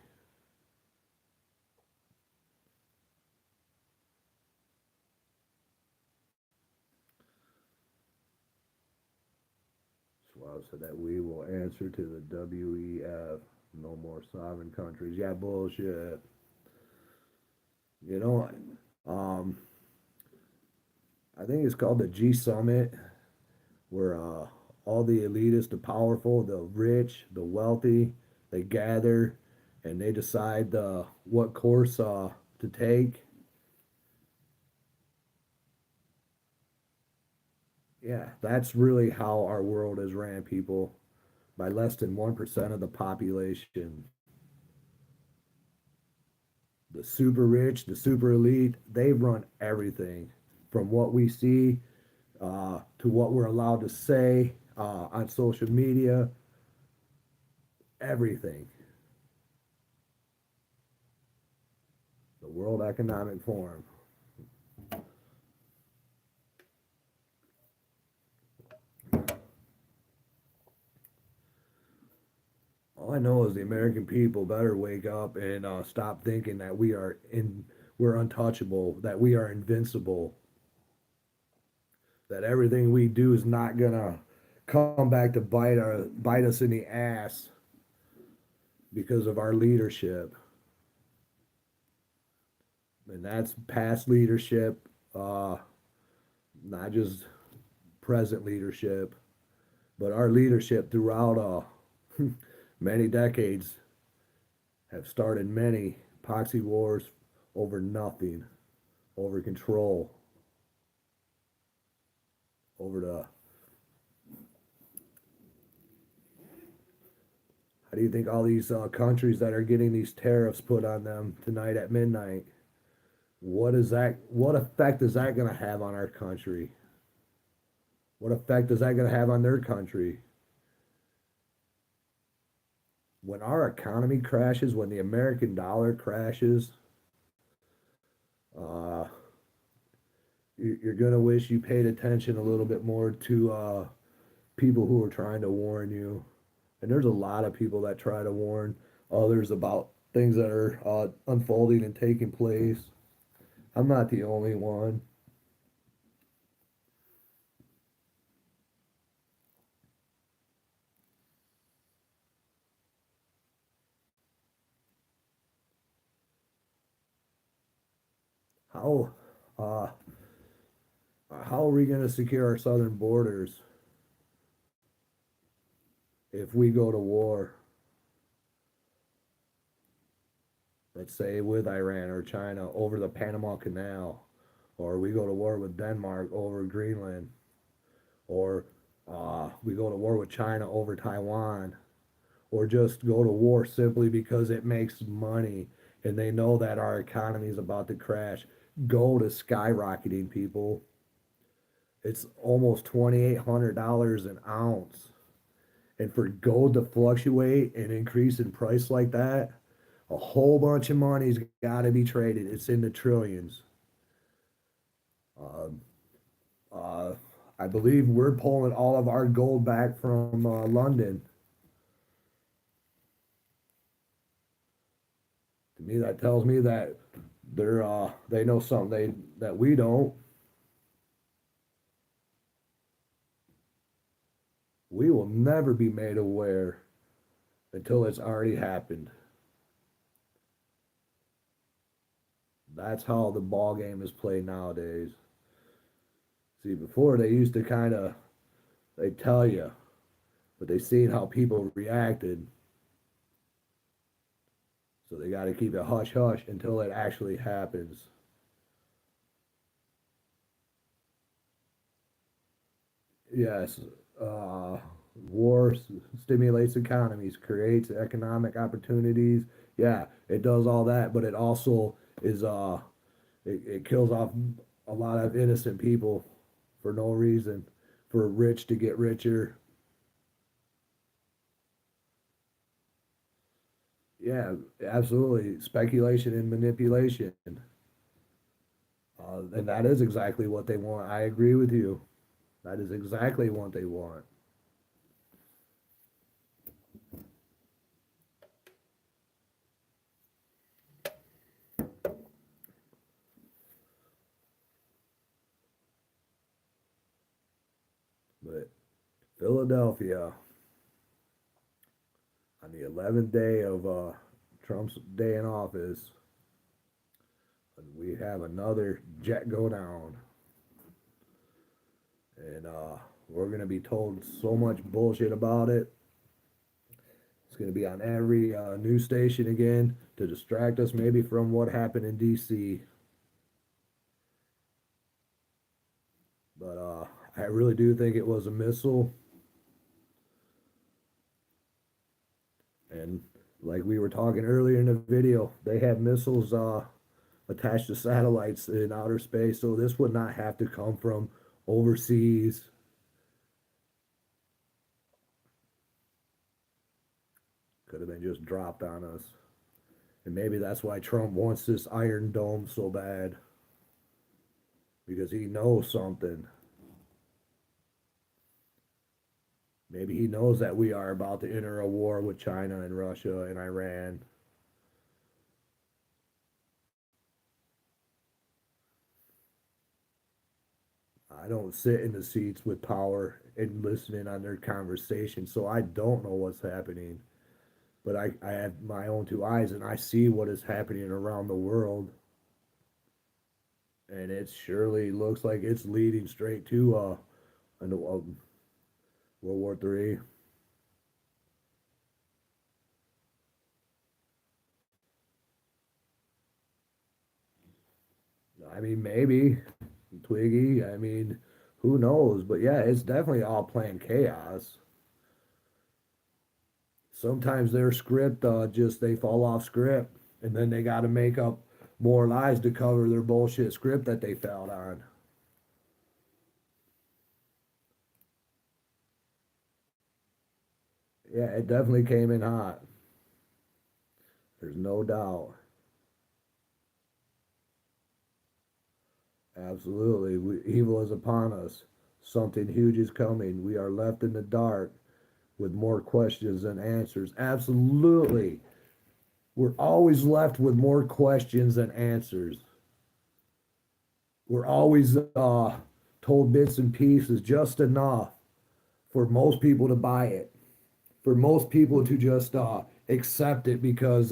answer to the WEF. No more sovereign countries. Yeah, bullshit. You know, um, I think it's called the G Summit, where all the elitists, the powerful, the rich, the wealthy, they gather and they decide what course to take. Yeah, that's really how our world is ran, people, by less than 1% of the population. The super rich, the super elite, they run everything from what we see to what we're allowed to say on social media, everything. The World Economic Forum. All I know is the American people better wake up and stop thinking that we're untouchable, that we are invincible, that everything we do is not gonna come back to bite us in the ass because of our leadership. And that's past leadership, not just present leadership, but our leadership throughout many decades have started many proxy wars over nothing, over control, over the. How do you think all these countries that are getting these tariffs put on them tonight at midnight? What is that? What effect is that going to have on our country? What effect is that going to have on their country? When our economy crashes, when the American dollar crashes, uh, you're going to wish you paid attention a little bit more to people who are trying to warn you. And there's a lot of people that try to warn others about things that are unfolding and taking place. I'm not the only one. How uh, how are we going to secure our southern borders if we go to war? Let's say with Iran or China over the Panama Canal, or we go to war with Denmark over Greenland, or we go to war with China over Taiwan, or just go to war simply because it makes money and they know that our economy is about to crash. Gold is skyrocketing, people. It's almost $2,800 an ounce. And for gold to fluctuate and increase in price like that, a whole bunch of money's got to be traded. It's in the trillions. Uh, uh, I believe we're pulling all of our gold back from London. To me, that tells me that they know something that we don't. We will never be made aware until it's already happened. That's how the ball game is played nowadays. See, before they used to kind of they tell you, but they seen how people reacted, so they got to keep it hush hush until it actually happens. Yes, uh, war stimulates economies, creates economic opportunities. Yeah, it does all that, but it also is it kills off a lot of innocent people for no reason, for rich to get richer. Yeah, absolutely. Speculation and manipulation. And that is exactly what they want. I agree with you. That is exactly what they want. But Philadelphia, On the 11th day of Trump's day in office, we have another jet go down. And we're going to be told so much bullshit about it. It's going to be on every news station again to distract us maybe from what happened in D.C. But I really do think it was a missile. And like we were talking earlier in the video, they have missiles attached to satellites in outer space. So this would not have to come from overseas. Could have been just dropped on us. And maybe that's why Trump wants this Iron Dome so bad. Because he knows something. Maybe he knows that we are about to enter a war with China and Russia and Iran. I don't sit in the seats with power and listening on their conversation, so I don't know what's happening. But I have my own two eyes and I see what is happening around the world. And it surely looks like it's leading straight to World War III. I mean, maybe Twiggy. I mean, who knows? But yeah, it's definitely all planned chaos. Sometimes their script just they fall off script, and then they got to make up more lies to cover their bullshit script that they failed on. Yeah, it definitely came in hot. There's no doubt. Absolutely. Evil is upon us. Something huge is coming. We are left in the dark with more questions than answers. Absolutely. We're always left with more questions than answers. We're always told bits and pieces, just enough for most people to buy it, for most people to just accept it because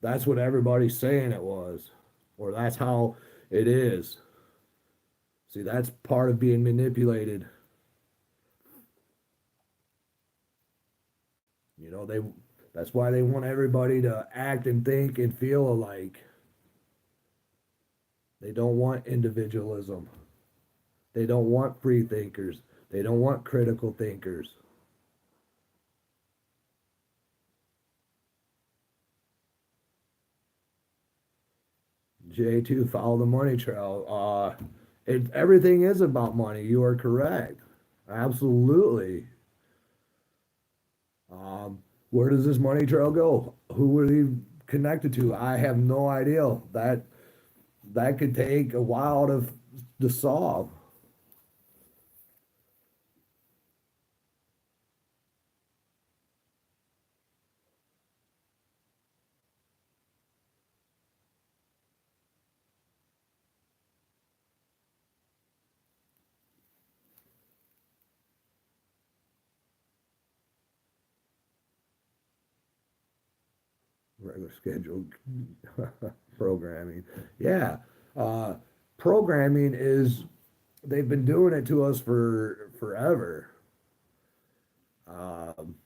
that's what everybody's saying it was, or that's how it is. See, that's part of being manipulated. You know, that's why they want everybody to act and think and feel alike. They don't want individualism. They don't want free thinkers. They don't want critical thinkers. J2, follow the money trail. Everything is about money. You are correct. Absolutely. Where does this money trail go? Who are they connected to? I have no idea. That could take a while to solve. Regular scheduled programming. Yeah. Uh, Programming is, they've been doing it to us for forever. Um,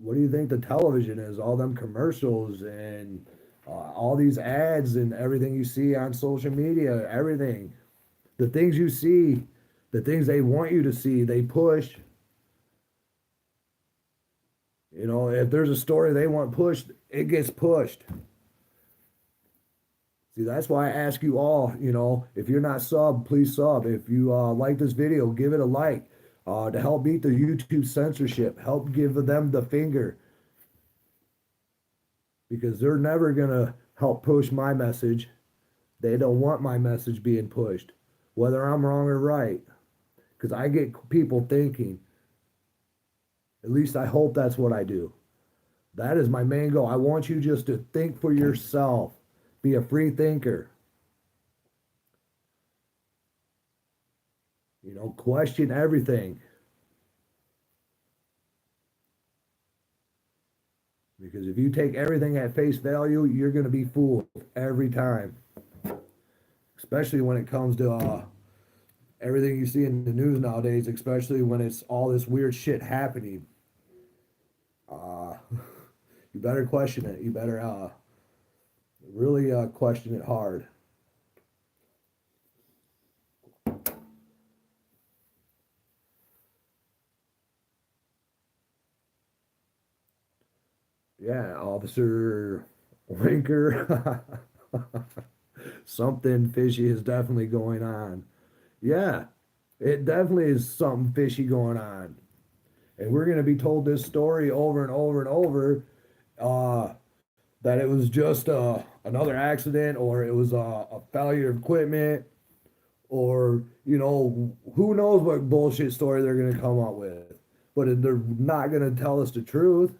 what do you think the television is? All them commercials and all these ads and everything you see on social media, everything. The things you see, the things they want you to see, they push. You know, if there's a story they want pushed, it gets pushed. See, that's why I ask you all, you know, if you're not sub, please sub. If you like this video, give it a like to help beat the YouTube censorship, help give them the finger because they're never going to help push my message. They don't want my message being pushed, whether I'm wrong or right, because I get people thinking. At least I hope that's what I do. That is my main goal. I want you just to think for yourself, be a free thinker. You know, question everything. Because if you take everything at face value, you're going to be fooled every time. Especially when it comes to everything you see in the news nowadays, especially when it's all this weird shit happening. Uh, you better question it. You better really question it hard. Yeah, Officer Winker. Something fishy is definitely going on. Yeah, it definitely is something fishy going on. And we're going to be told this story over and over and over uh, that it was just another accident or it was a failure of equipment or, who knows what bullshit story they're going to come up with. But they're not going to tell us the truth.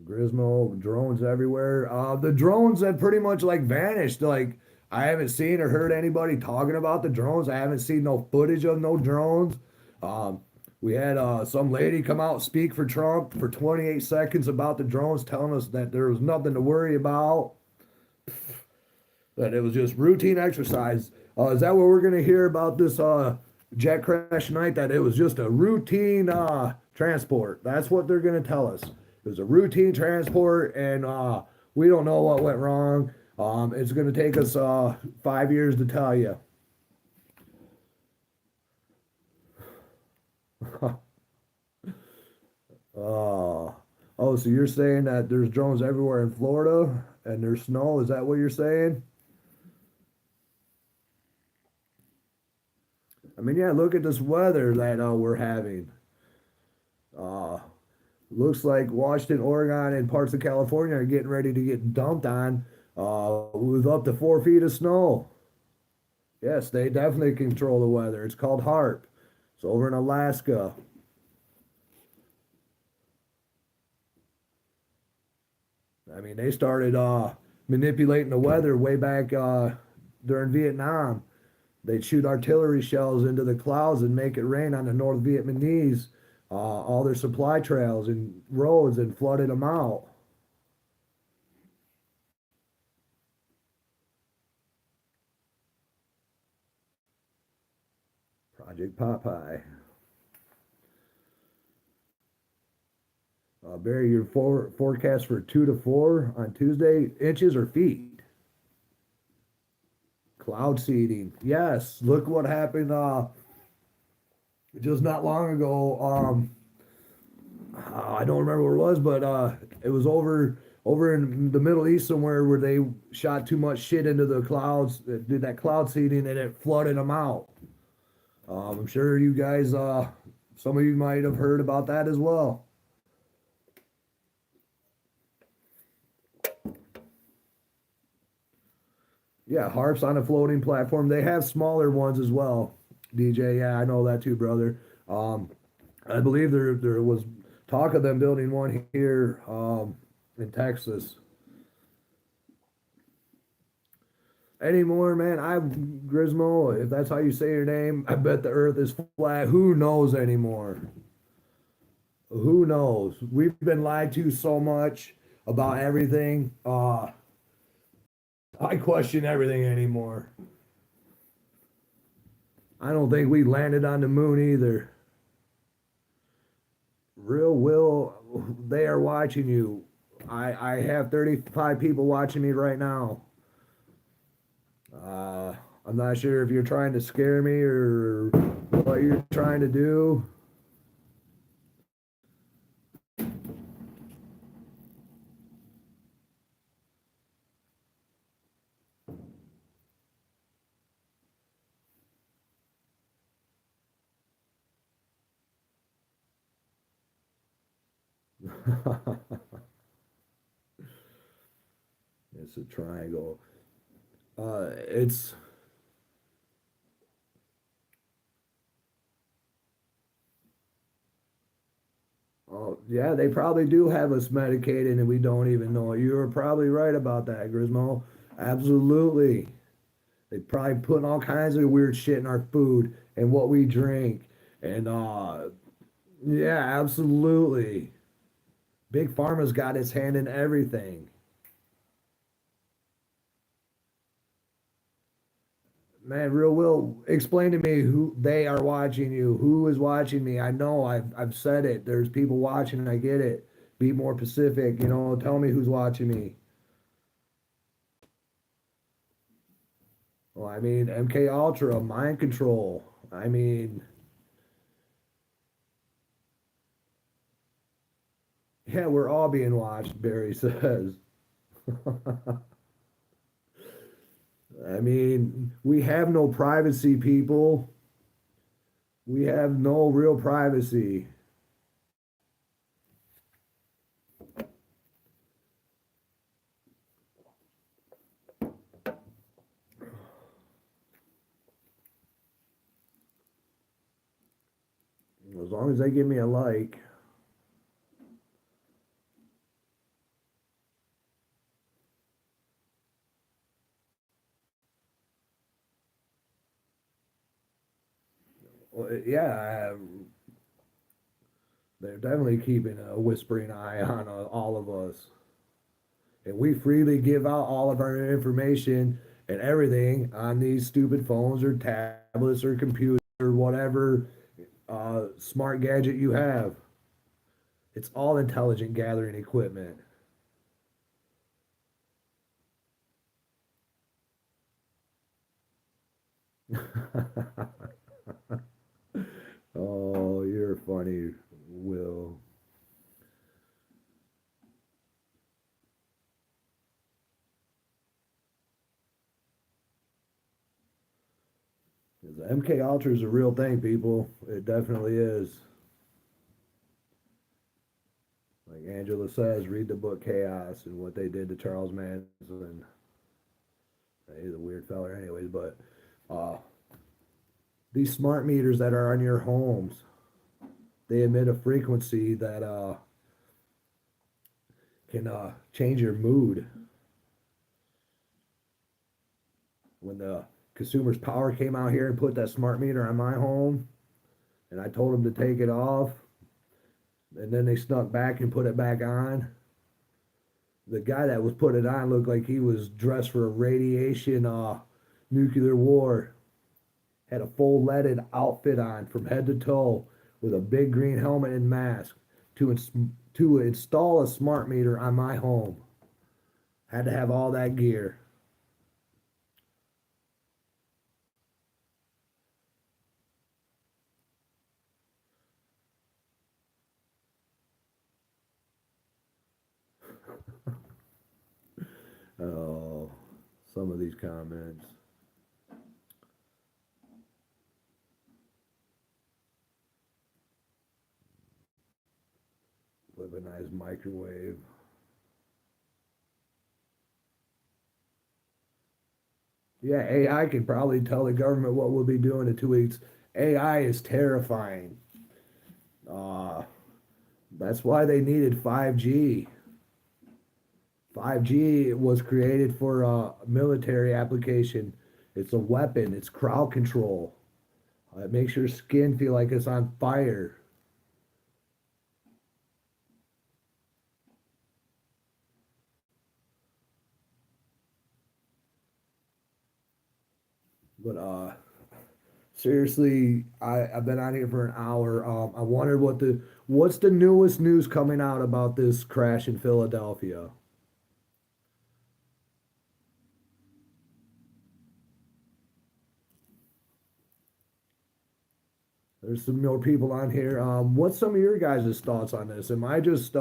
Grismo, drones everywhere. The drones have pretty much like vanished. Like I haven't seen or heard anybody talking about the drones. I haven't seen no footage of no drones. Um, we had some lady come out speak for Trump for 28 seconds about the drones, telling us that there was nothing to worry about. That it was just routine exercise. Is that what we're gonna hear about this jet crash tonight? That it was just a routine transport. That's what they're gonna tell us. It was a routine transport, and we don't know what went wrong. It's gonna take us 5 years to tell you. uh, oh, so you're saying that there's drones everywhere in Florida and there's snow? Is that what you're saying? I mean, yeah, look at this weather that we're having. Uh, Looks like Washington, Oregon, and parts of California are getting ready to get dumped on with up to 4 feet of snow. Yes, they definitely control the weather. It's called HARP. It's over in Alaska. I mean, they started manipulating the weather way back during Vietnam. They'd shoot artillery shells into the clouds and make it rain on the North Vietnamese, all their supply trails and roads, and flooded them out. Project Popeye. Barry, your forecast for 2 to 4 on Tuesday, inches or feet? Cloud seeding. Yes, look what happened just not long ago. I don't remember where it was, but it was over in the Middle East somewhere where they shot too much shit into the clouds, did that cloud seeding, and it flooded them out. I'm sure you guys, some of you might have heard about that as well. Yeah, harps on a floating platform. They have smaller ones as well. DJ, yeah, I know that too, brother. Um, I believe there was talk of them building one here in Texas. Anymore, man. Grismo, if that's how you say your name, I bet the Earth is flat. Who knows anymore? Who knows? We've been lied to so much about everything. I question everything anymore. I don't think we landed on the moon either. Real Will, they are watching you. I have 35 people watching me right now. Uh, I'm not sure if you're trying to scare me or what you're trying to do. It's a triangle. It's Oh, yeah, they probably do have us medicated and we don't even know it. You're probably right about that, Grismo. Absolutely. They probably put all kinds of weird shit in our food and what we drink. And yeah, absolutely. Big Pharma's got its hand in everything. Man, real Will, explain to me who they are watching you. Who is watching me? I know I've said it. There's people watching. I get it. Be more Pacific. Tell me who's watching me. Well, I mean, MK Ultra, mind control. I mean, yeah, we're all being watched, Barry says. I mean, we have no privacy, people. We have no real privacy. As long as they give me a like. Well, yeah, they're definitely keeping a whispering eye on all of us. And we freely give out all of our information and everything on these stupid phones or tablets or computers or whatever smart gadget you have. It's all intelligent gathering equipment. Oh, you're funny, Will. 'Cause MK Ultra is a real thing, people. It definitely is. Like Angela says, read the book Chaos and what they did to Charles Manson. He's a weird feller, anyways. But uh, these smart meters that are on your homes, they emit a frequency that can change your mood. When the Consumers Power came out here and put that smart meter on my home, and I told them to take it off, and then they snuck back and put it back on. The guy that was putting it on looked like he was dressed for a radiation nuclear war. Had a full leaded outfit on from head to toe with a big green helmet and mask to install a smart meter on my home. Had to have all that gear. Oh, some of these comments. Weaponized microwave. Yeah, AI can probably tell the government what we'll be doing in 2 weeks. AI is terrifying. Uh, that's why they needed 5G. 5G was created for a military application. It's a weapon. It's crowd control. It makes your skin feel like it's on fire. But seriously, I've been on here for an hour. I wondered what's the newest news coming out about this crash in Philadelphia. There's some more people on here. What's some of your guys' thoughts on this? Am I just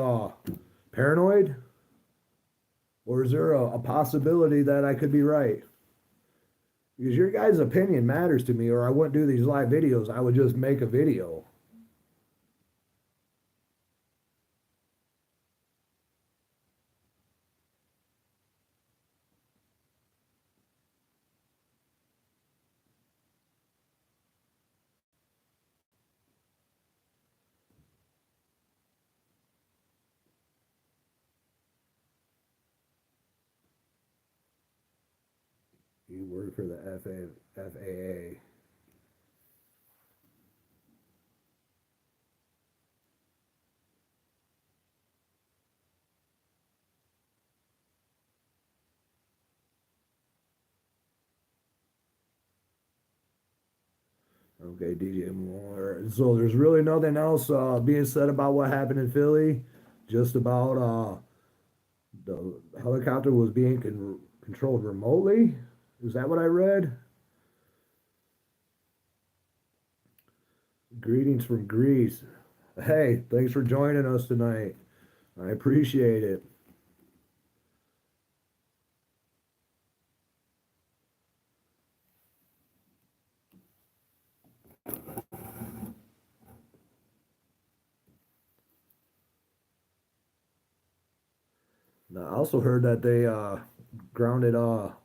paranoid, or is there a possibility that I could be right? Because your guys' opinion matters to me, or I wouldn't do these live videos. I would just make a video. You work for the FAA. Okay, DJ Moore. So there's really nothing else being said about what happened in Philly. Just about the helicopter was being controlled remotely. Is that what I read? Greetings from Greece. Hey, thanks for joining us tonight. I appreciate it. Now, I also heard that they grounded all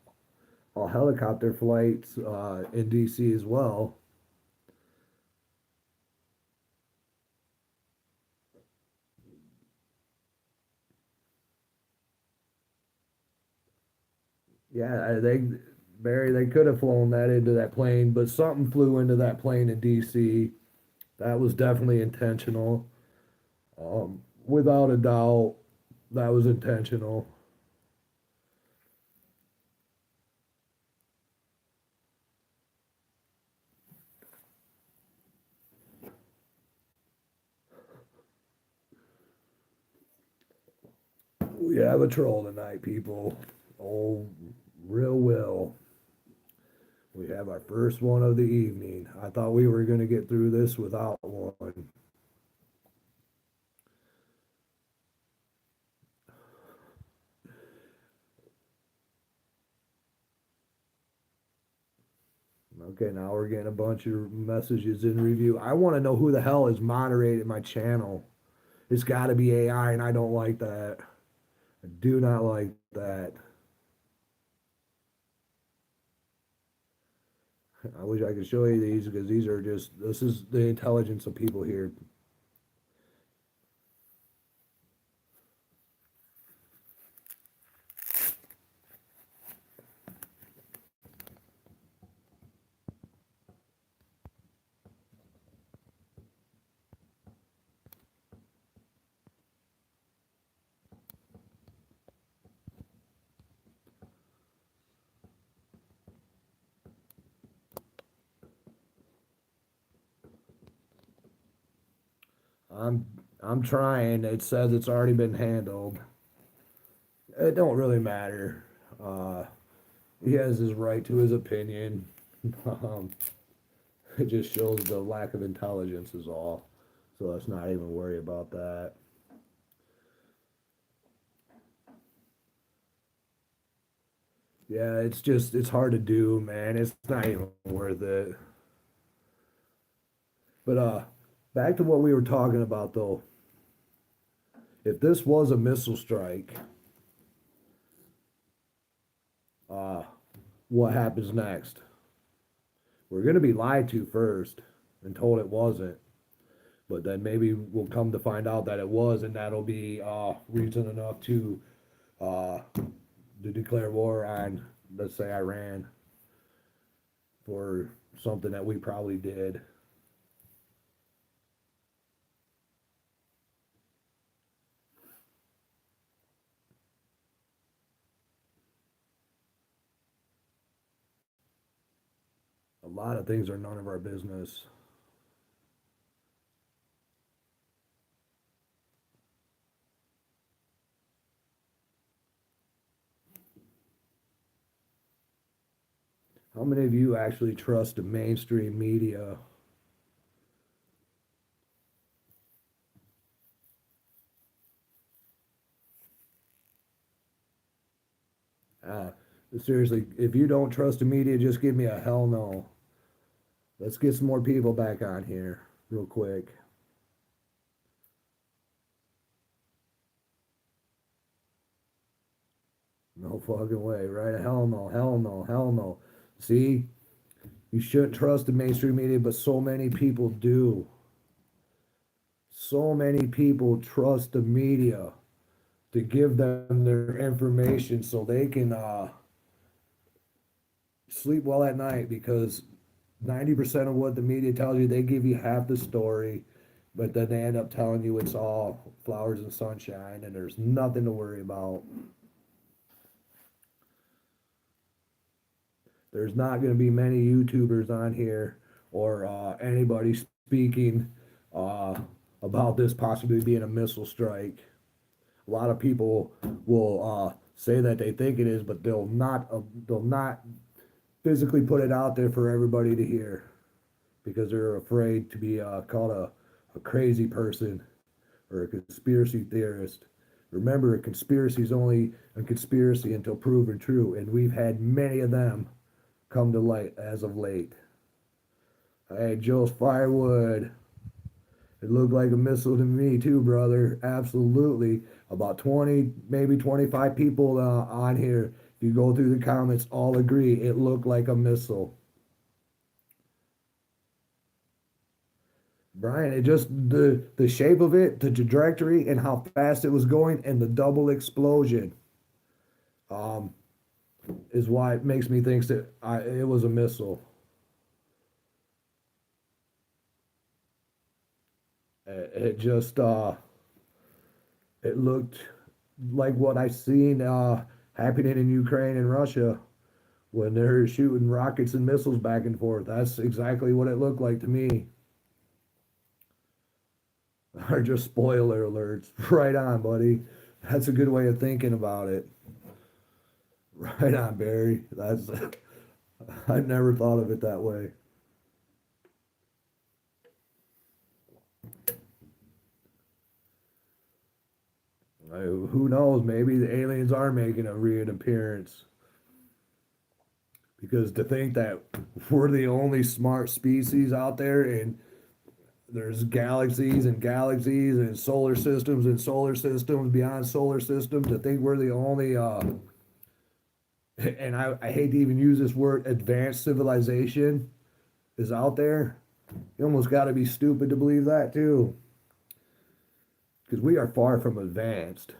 helicopter flights in DC as well. Yeah, they Barry, they could have flown that into that plane, but something flew into that plane in DC. That was definitely intentional. Without a doubt, that was intentional. We have a troll tonight, people. Oh, real will. We have our first one of the evening. I thought we were going to get through this without one. Okay, now we're getting a bunch of messages in review. I want to know who the hell is moderating my channel. It's got to be AI, and I don't like that. I do not like that. I wish I could show you these because these are just, this is the intelligence of people here. I'm I'm trying. It says it's already been handled. It don't really matter. Uh, he has his right to his opinion. Um, it just shows the lack of intelligence is all. So let's not even worry about that. Yeah, it's just it's hard to do, man. It's not even worth it. But back to what we were talking about though. If this was a missile strike, uh, what happens next? We're gonna be lied to first and told it wasn't. But then maybe we'll come to find out that it was, and that'll be reason enough uh, to declare war on, let's say, Iran for something that we probably did. A lot of things are none of our business. How many of you actually trust the mainstream media? Uh, Seriously, if you don't trust the media, just give me a hell no. Let's get some more people back on here real quick. No fucking way, right? Hell no, hell no, hell no. See, you shouldn't trust the mainstream media, but so many people do. So many people trust the media to give them their information so they can sleep well at night because 90% of what the media tells you, they give you half the story, but then they end up telling you it's all flowers and sunshine and there's nothing to worry about. There's not going to be many YouTubers on here or anybody speaking uh, about this possibly being a missile strike. A lot of people will say that they think it is, but they'll not physically put it out there for everybody to hear because they're afraid to be called a crazy person or a conspiracy theorist. Remember, a conspiracy is only a conspiracy until proven true, and we've had many of them come to light as of late. Hey, Joe's firewood. It looked like a missile to me too, brother. Absolutely. About 20, maybe 25 people on here. If you go through the comments, all agree it looked like a missile. Brian, it just the shape of it, the trajectory, and how fast it was going, and the double explosion, um, is why it makes me think that it was a missile. It just it looked like what I seen happening in Ukraine and Russia when they're shooting rockets and missiles back and forth. That's exactly what it looked like to me. Are just spoiler alerts. Right on, buddy. That's a good way of thinking about it. Right on, Barry. That's I never thought of it that way. Who knows? Maybe the aliens are making a reappearance. Because to think that we're the only smart species out there, and there's galaxies and galaxies and solar systems beyond solar systems, to think we're the only and I hate to even use this word, advanced civilization is out there. You almost got to be stupid to believe that too, because we are far from advanced.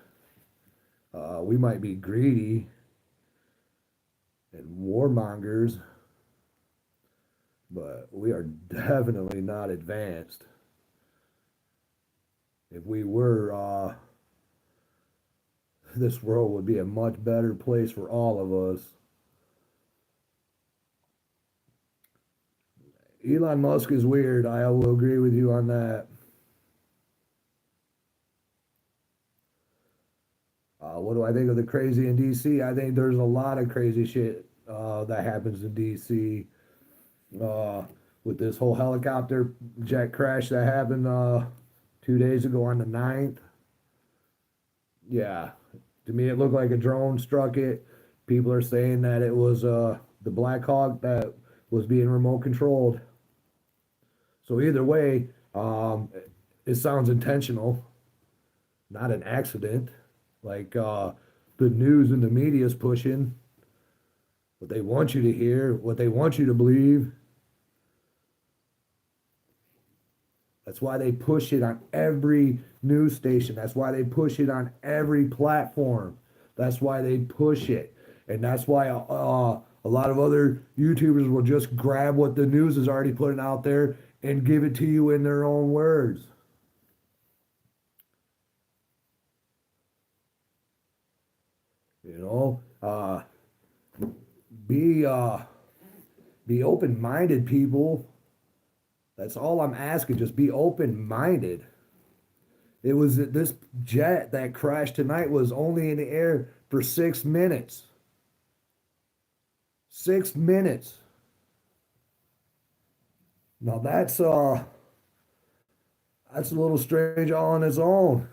We might be greedy and warmongers, but we are definitely not advanced. If we were, this world would be a much better place for all of us. Elon Musk is weird. I will agree with you on that. What do I think of the crazy in DC? I think there's a lot of crazy shit that happens in DC. Uh, with this whole helicopter jet crash that happened 2 days ago on the 9th. Yeah, to me it looked like a drone struck it. People are saying that it was the Black Hawk that was being remote controlled. So either way, it sounds intentional, not an accident. Like the news and the media is pushing what they want you to hear, what they want you to believe. That's why they push it on every news station. That's why they push it on every platform. That's why they push it. And that's why a lot of other YouTubers will just grab what the news is already putting out there and give it to you in their own words. You know, be be open-minded, people. That's all I'm asking. Just be open-minded. It was this jet that crashed tonight was only in the air for 6 minutes. 6 minutes. Now that's a little strange all on its own.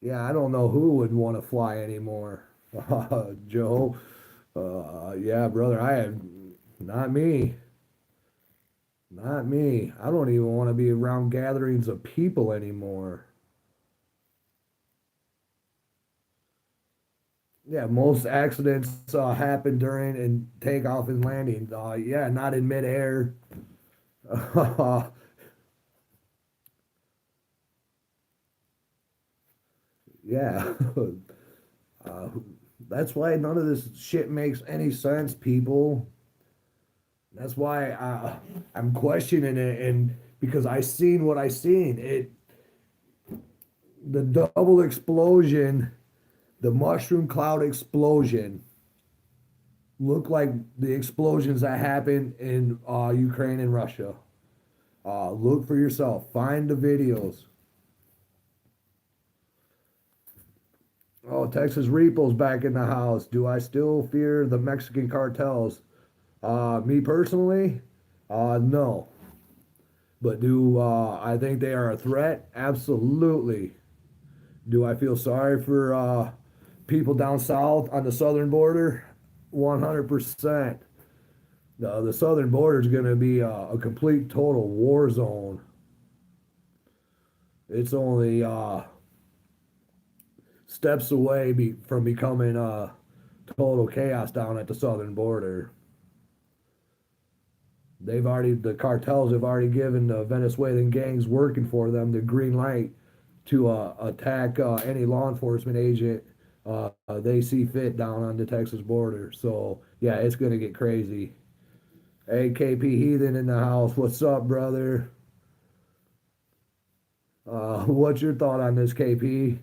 Yeah, I don't know who would want to fly anymore. Joe. Yeah, brother, I have not me. Not me. I don't even want to be around gatherings of people anymore. Yeah, most accidents happen during and takeoff and landing. Yeah, not in midair. Yeah. uh, that's why none of this shit makes any sense, people. That's why I'm questioning it, and because I seen what I seen. The double explosion, the mushroom cloud explosion, looked like the explosions that happened in Ukraine and Russia. Look for yourself. Find the videos. Oh, Texas Repo's back in the house. Do I still fear the Mexican cartels? Me personally, no. But do I think they are a threat? Absolutely. Do I feel sorry for people down south on the southern border? 100%. The southern border is going to be a complete total war zone. It's only steps away from becoming total chaos down at the southern border. The cartels have already given the Venezuelan gangs working for them the green light to attack any law enforcement agent they see fit down on the Texas border. So yeah, it's gonna get crazy. Hey, KP Heathen in the house. What's up, brother? What's your thought on this, KP?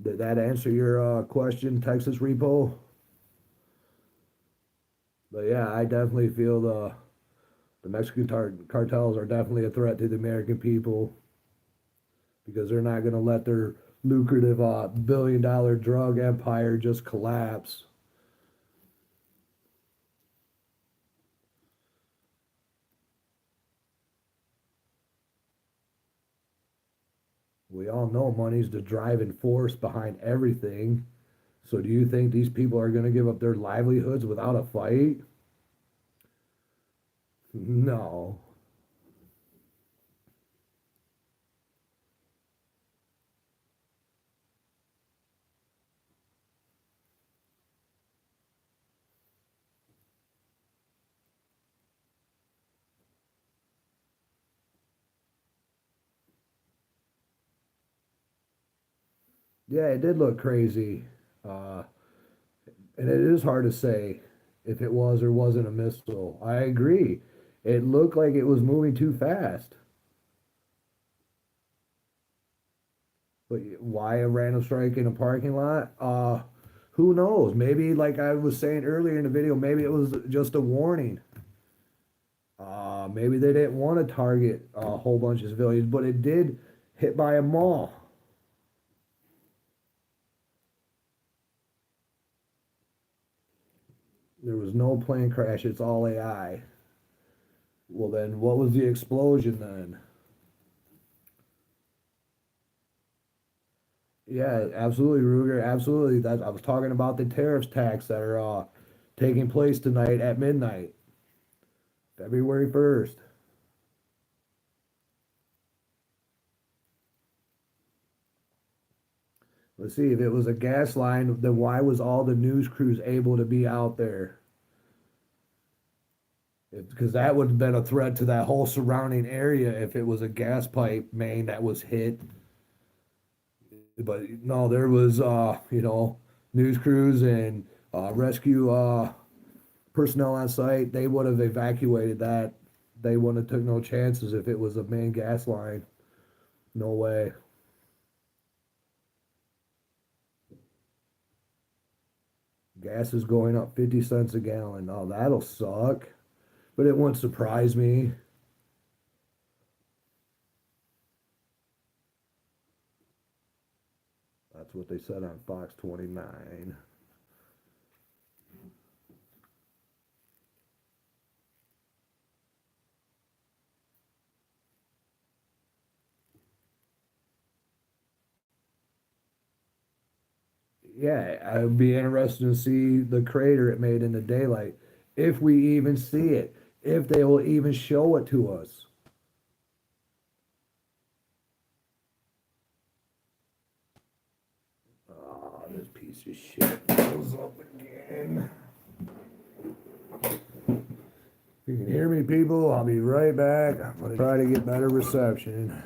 Did that answer your question, Texas Repo? But yeah, I definitely feel the Mexican cartels are definitely a threat to the American people because they're not going to let their lucrative billion-dollar drug empire just collapse. We all know money's the driving force behind everything. So do you think these people are going to give up their livelihoods without a fight? No. Yeah, it did look crazy. Uh, and it is hard to say if it was or wasn't a missile. I agree. It looked like it was moving too fast. But why a random strike in a parking lot? Who knows? Maybe, like I was saying earlier in the video, maybe it was just a warning. Maybe they didn't want to target a whole bunch of civilians, but it did hit by a mall. There was no plane crash. It's all AI. Well, then what was the explosion then? Yeah, absolutely, Ruger. Absolutely. That I was talking about the tariffs tax that are taking place tonight at midnight, February 1st. Let's see, if it was a gas line, then why was all the news crews able to be out there? Because that would have been a threat to that whole surrounding area if it was a gas pipe main that was hit. But no, there was news crews and rescue personnel on site. They would have evacuated that. They wouldn't have took no chances if it was a main gas line. No way. Gas is going up 50 cents a gallon. Oh, that'll suck. But it wouldn't surprise me. That's what they said on Fox 29. Yeah, I would be interested to see the crater it made in the daylight. If we even see it. If they will even show it to us. Oh, this piece of shit goes up again. You can hear me, people. I'll be right back. I'm going to try to get better reception.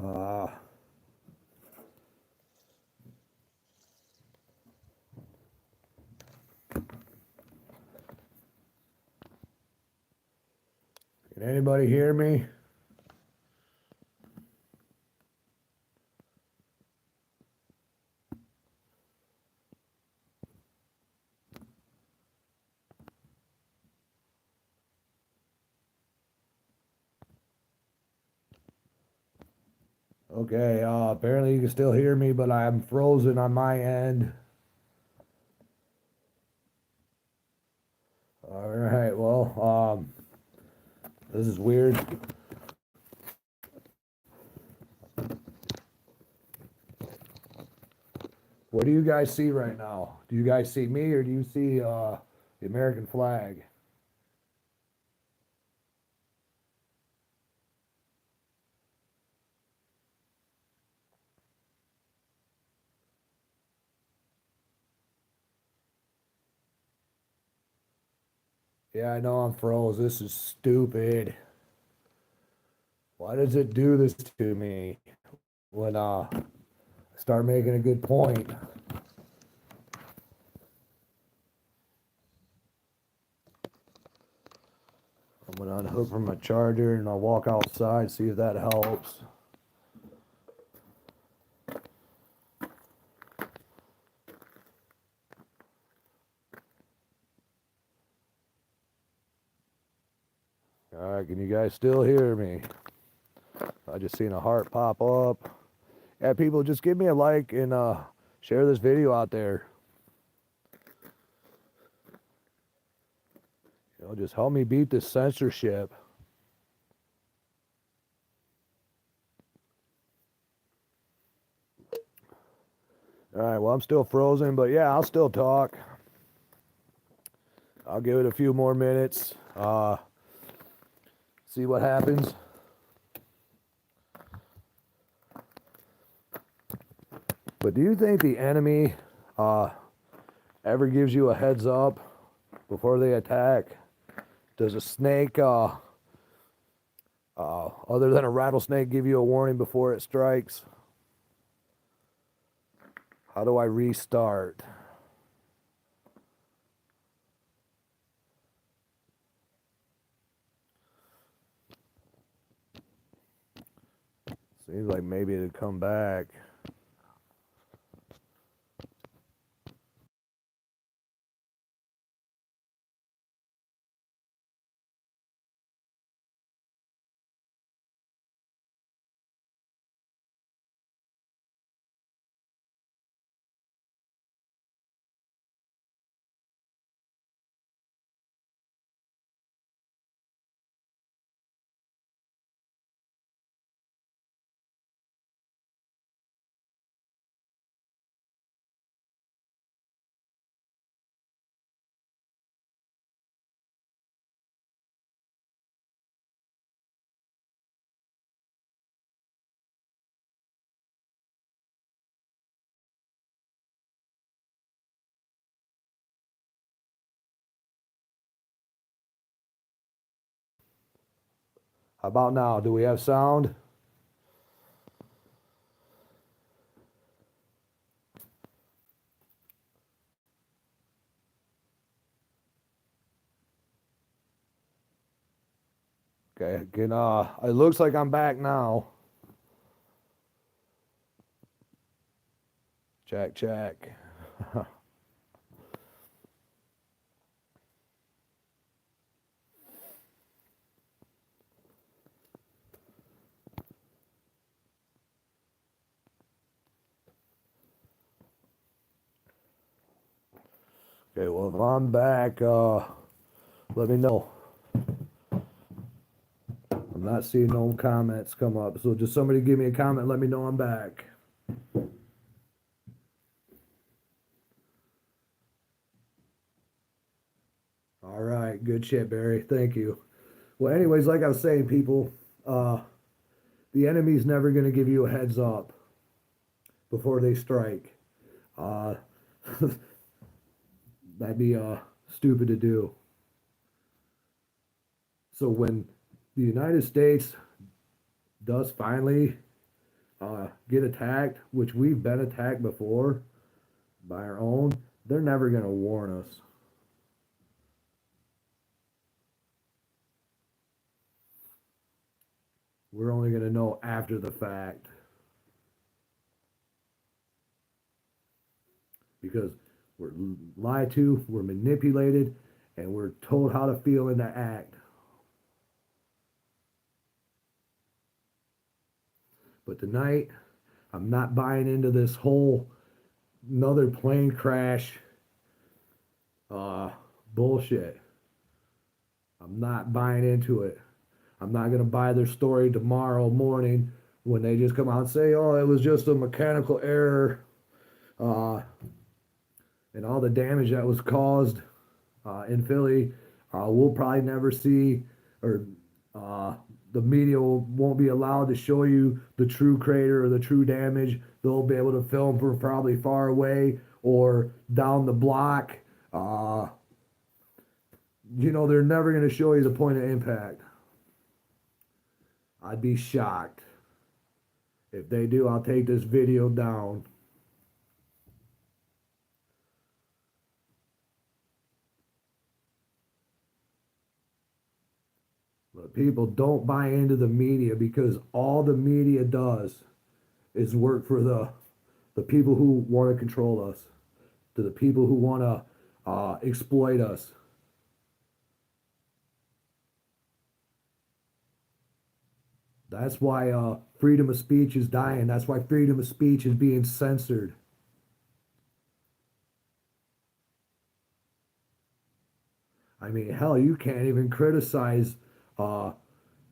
Uh, can anybody hear me? Okay, apparently you can still hear me, but I'm frozen on my end. All right, well, this is weird. What do you guys see right now? Do you guys see me, or do you see the American flag? Yeah, I know I'm froze. This is stupid. Why does it do this to me when I start making a good point? I'm gonna unhook from my charger and I'll walk outside, see if that helps. All right, can you guys still hear me? I just seen a heart pop up. Yeah, people, just give me a like and share this video out there. You know, just help me beat this censorship. All right, well, I'm still frozen, but yeah, I'll still talk. I'll give it a few more minutes. See what happens. But do you think the enemy ever gives you a heads up before they attack? Does a snake, other than a rattlesnake, give you a warning before it strikes? How do I restart? Seems like maybe it'd come back. How about now? Do we have sound? Okay, it looks like I'm back now. Check, check. Okay, well, if I'm back, let me know. I'm not seeing no comments come up, so just somebody give me a comment, let me know I'm back. All right, good shit, Barry. Thank you. Well, anyways, like I was saying, people, uh, the enemy's never going to give you a heads up before they strike. Uh, that'd be stupid to do. So when the United States does finally get attacked, which we've been attacked before by our own, they're never going to warn us. We're only going to know after the fact. Because we're lied to, we're manipulated, and we're told how to feel and to act. But tonight, I'm not buying into this whole another plane crash uh, bullshit. I'm not buying into it. I'm not going to buy their story tomorrow morning when they just come out and say, oh, it was just a mechanical error uh, and all the damage that was caused in Philly. We'll probably never see, or the media won't be allowed to show you the true crater or the true damage. They'll be able to film from probably far away or down the block. They're never going to show you the point of impact. I'd be shocked. If they do, I'll take this video down. But people don't buy into the media because all the media does is work for the people who want to control us, to the people who want to exploit us. That's why freedom of speech is dying. That's why freedom of speech is being censored. I mean, hell, you can't even criticize.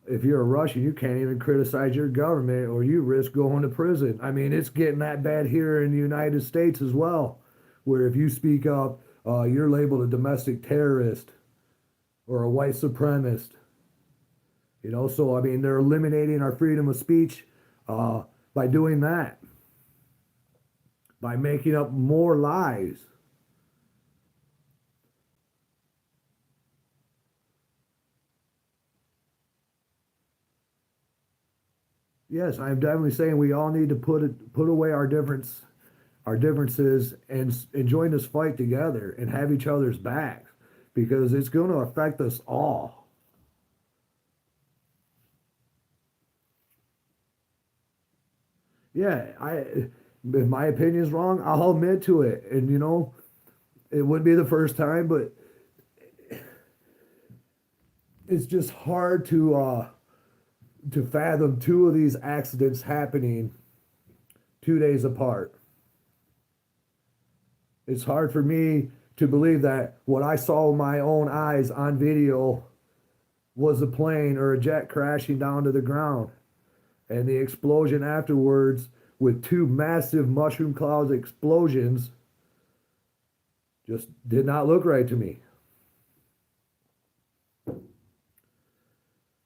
If you're a Russian, you can't even criticize your government or you risk going to prison. I mean, it's getting that bad here in the United States as well, where if you speak up, you're labeled a domestic terrorist or a white supremacist. So I mean, they're eliminating our freedom of speech by doing that, by making up more lies. Yes, I'm definitely saying we all need to put away our differences, and join this fight together and have each other's backs because it's going to affect us all. Yeah, if my opinion is wrong, I'll admit to it, and it would be the first time, but it's just hard to fathom two of these accidents happening 2 days apart. It's hard for me to believe that what I saw with my own eyes on video was a plane or a jet crashing down to the ground. And the explosion afterwards, with two massive mushroom cloud explosions, just did not look right to me.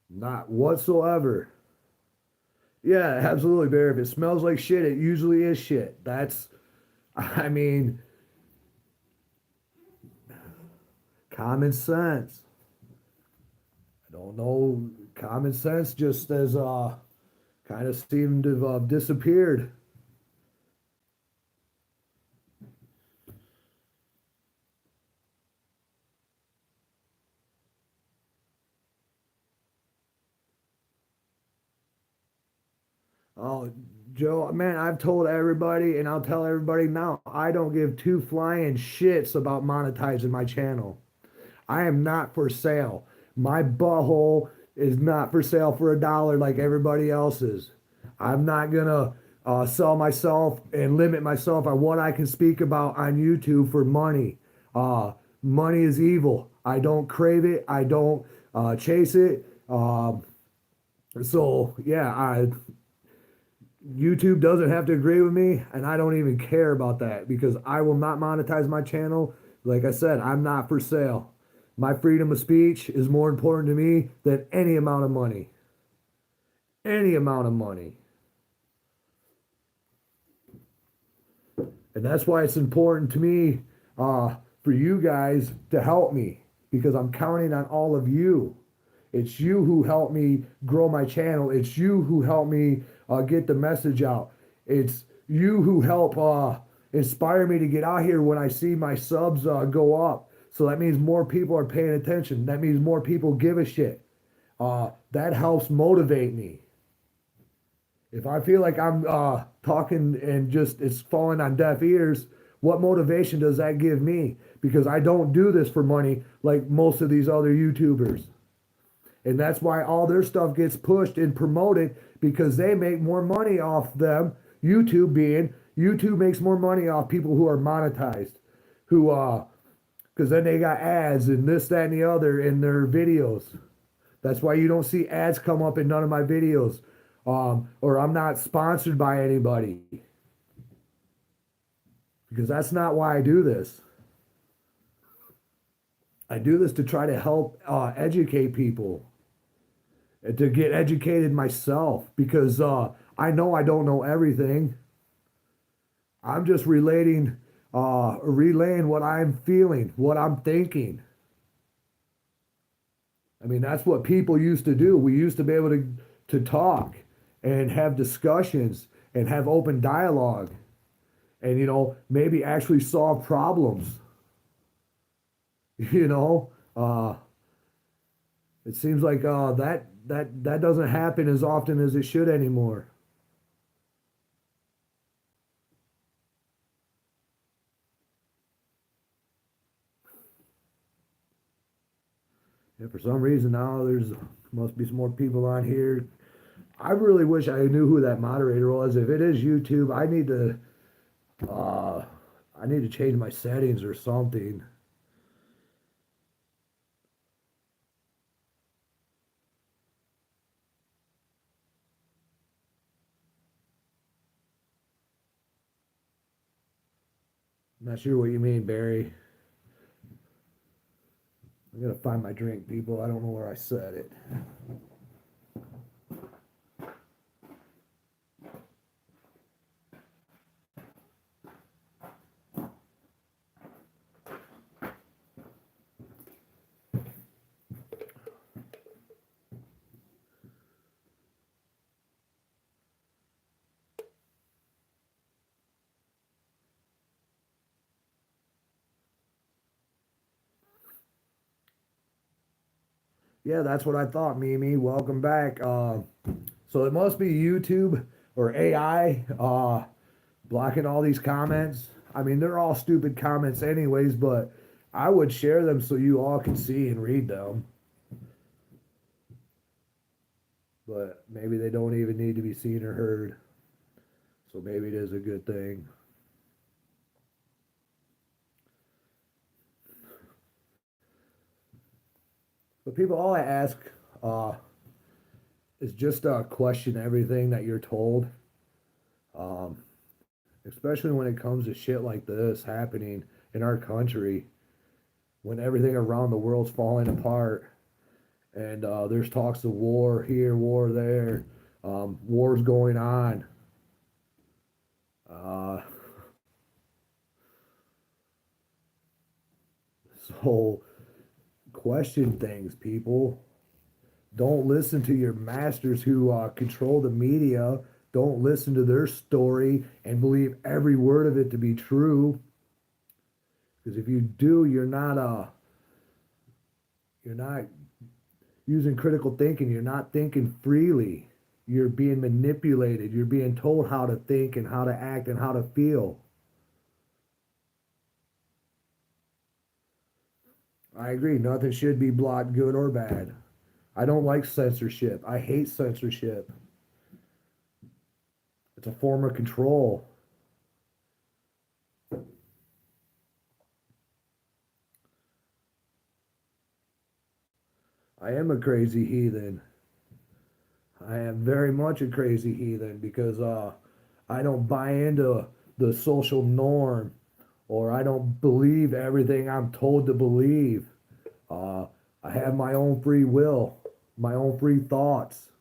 Not whatsoever. Yeah, absolutely, Bear. If it smells like shit, it usually is shit. I mean, common sense. Don't know. Common sense just as kind of seemed to have disappeared. Oh, Joe, man, I've told everybody, and I'll tell everybody now, I don't give two flying shits about monetizing my channel. I am not for sale. My butthole is not for sale for $1 like everybody else's. I'm not gonna sell myself and limit myself on what I can speak about on YouTube for money. Uh, Money is evil. I don't crave it. I don't chase it. So yeah, YouTube doesn't have to agree with me, and I don't even care about that because I will not monetize my channel. Like I said, I'm not for sale. My freedom of speech is more important to me than any amount of money. Any amount of money. And that's why it's important to me for you guys to help me because I'm counting on all of you. It's you who help me grow my channel. It's you who help me get the message out. It's you who help inspire me to get out here when I see my subs go up. So that means more people are paying attention. That means more people give a shit. That helps motivate me. If I feel like I'm talking and just it's falling on deaf ears, what motivation does that give me? Because I don't do this for money like most of these other YouTubers. And that's why all their stuff gets pushed and promoted because they make more money off them. YouTube makes more money off people who are monetized, who because then they got ads and this, that, and the other in their videos. That's why you don't see ads come up in none of my videos, or I'm not sponsored by anybody because that's not why I do this. I do this to try to help educate people to get educated myself because I know I don't know everything. I'm just relaying what I'm feeling, what I'm thinking. I mean, that's what people used to do. We used to be able to talk and have discussions and have open dialogue and, maybe actually solve problems. You know, it seems like that doesn't happen as often as it should anymore. And for some reason now there's must be some more people on here. I really wish I knew who that moderator was. If it is YouTube, uh I need to change my settings or something. I'm not sure what you mean, Barry. I'm gonna find my drink, people. I don't know where I said it. Yeah, that's what I thought, Mimi. Welcome back. So it must be YouTube or AI blocking all these comments. I mean, they're all stupid comments, anyways, but I would share them so you all can see and read them. But maybe they don't even need to be seen or heard. So maybe it is a good thing. But people, all I ask uh, is just question everything that you're told. Um, Especially when it comes to shit like this happening in our country, when everything around the world's falling apart, and there's talks of war here, war there, wars going on. Uh, so question things, people. Don't listen to your masters who control the media. Don't listen to their story and believe every word of it to be true. Because if you do, you're not using critical thinking. You're not thinking freely. You're being manipulated. You're being told how to think and how to act and how to feel. I agree. Nothing should be blocked, good or bad. I don't like censorship. I hate censorship. It's a form of control. I am a crazy heathen. I am very much a crazy heathen because I don't buy into the social norm or I don't believe everything I'm told to believe. Uh, I have my own free will, my own free thoughts.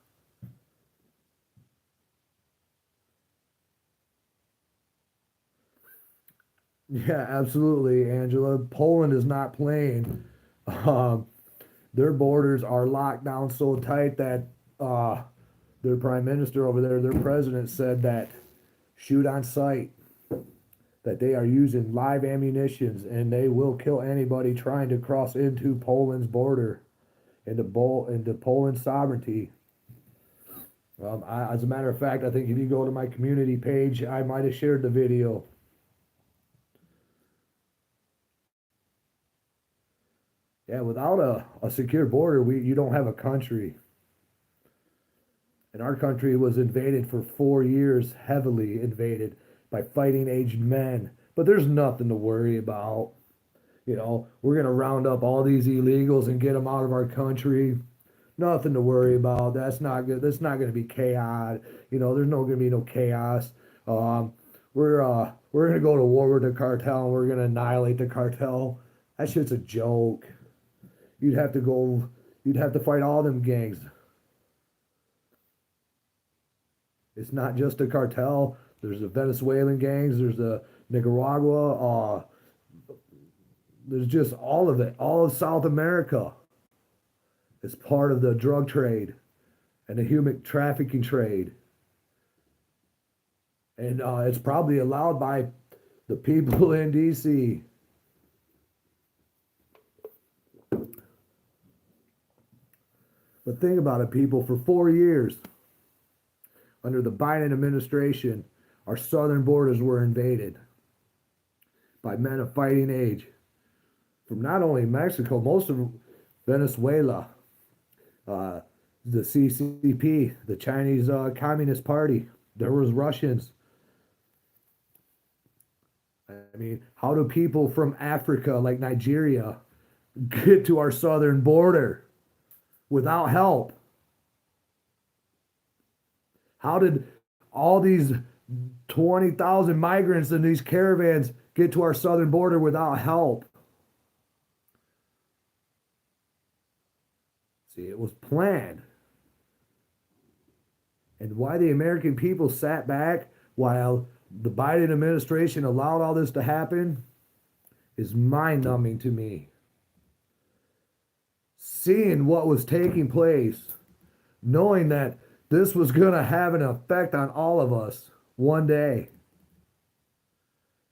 Yeah, absolutely, Angela. Poland is not playing. Um, their borders are locked down so tight that uh, their prime minister over there, their president, said that shoot on sight, that they are using live ammunitions and they will kill anybody trying to cross into Poland's border, into Poland's sovereignty. As a matter of fact, I think if you go to my community page, I might have shared the video. Yeah, without a secure border, you don't have a country. And our country was invaded for 4 years, heavily invaded by fighting age men. But there's nothing to worry about. We're going to round up all these illegals and get them out of our country. Nothing to worry about. That's not good. That's not going to be chaos. There's no going to be no chaos. Um, we're going to go to war with the cartel and we're going to annihilate the cartel. That shit's a joke. You'd have to go. You'd have to fight all them gangs. It's not just a cartel. There's the Venezuelan gangs. There's the Nicaragua. There's just all of it. All of South America is part of the drug trade and the human trafficking trade. And it's probably allowed by the people in D.C. But think about it, people. For 4 years, under the Biden administration, our southern borders were invaded by men of fighting age from not only Mexico, most of Venezuela, uh, the CCP, the Chinese Communist Party. There was Russians. I mean, how do people from Africa, like Nigeria, get to our southern border without help? How did all these 20,000 migrants in these caravans get to our southern border without help? See, it was planned. And why the American people sat back while the Biden administration allowed all this to happen is mind numbing to me. Seeing what was taking place, knowing that this was going to have an effect on all of us one day.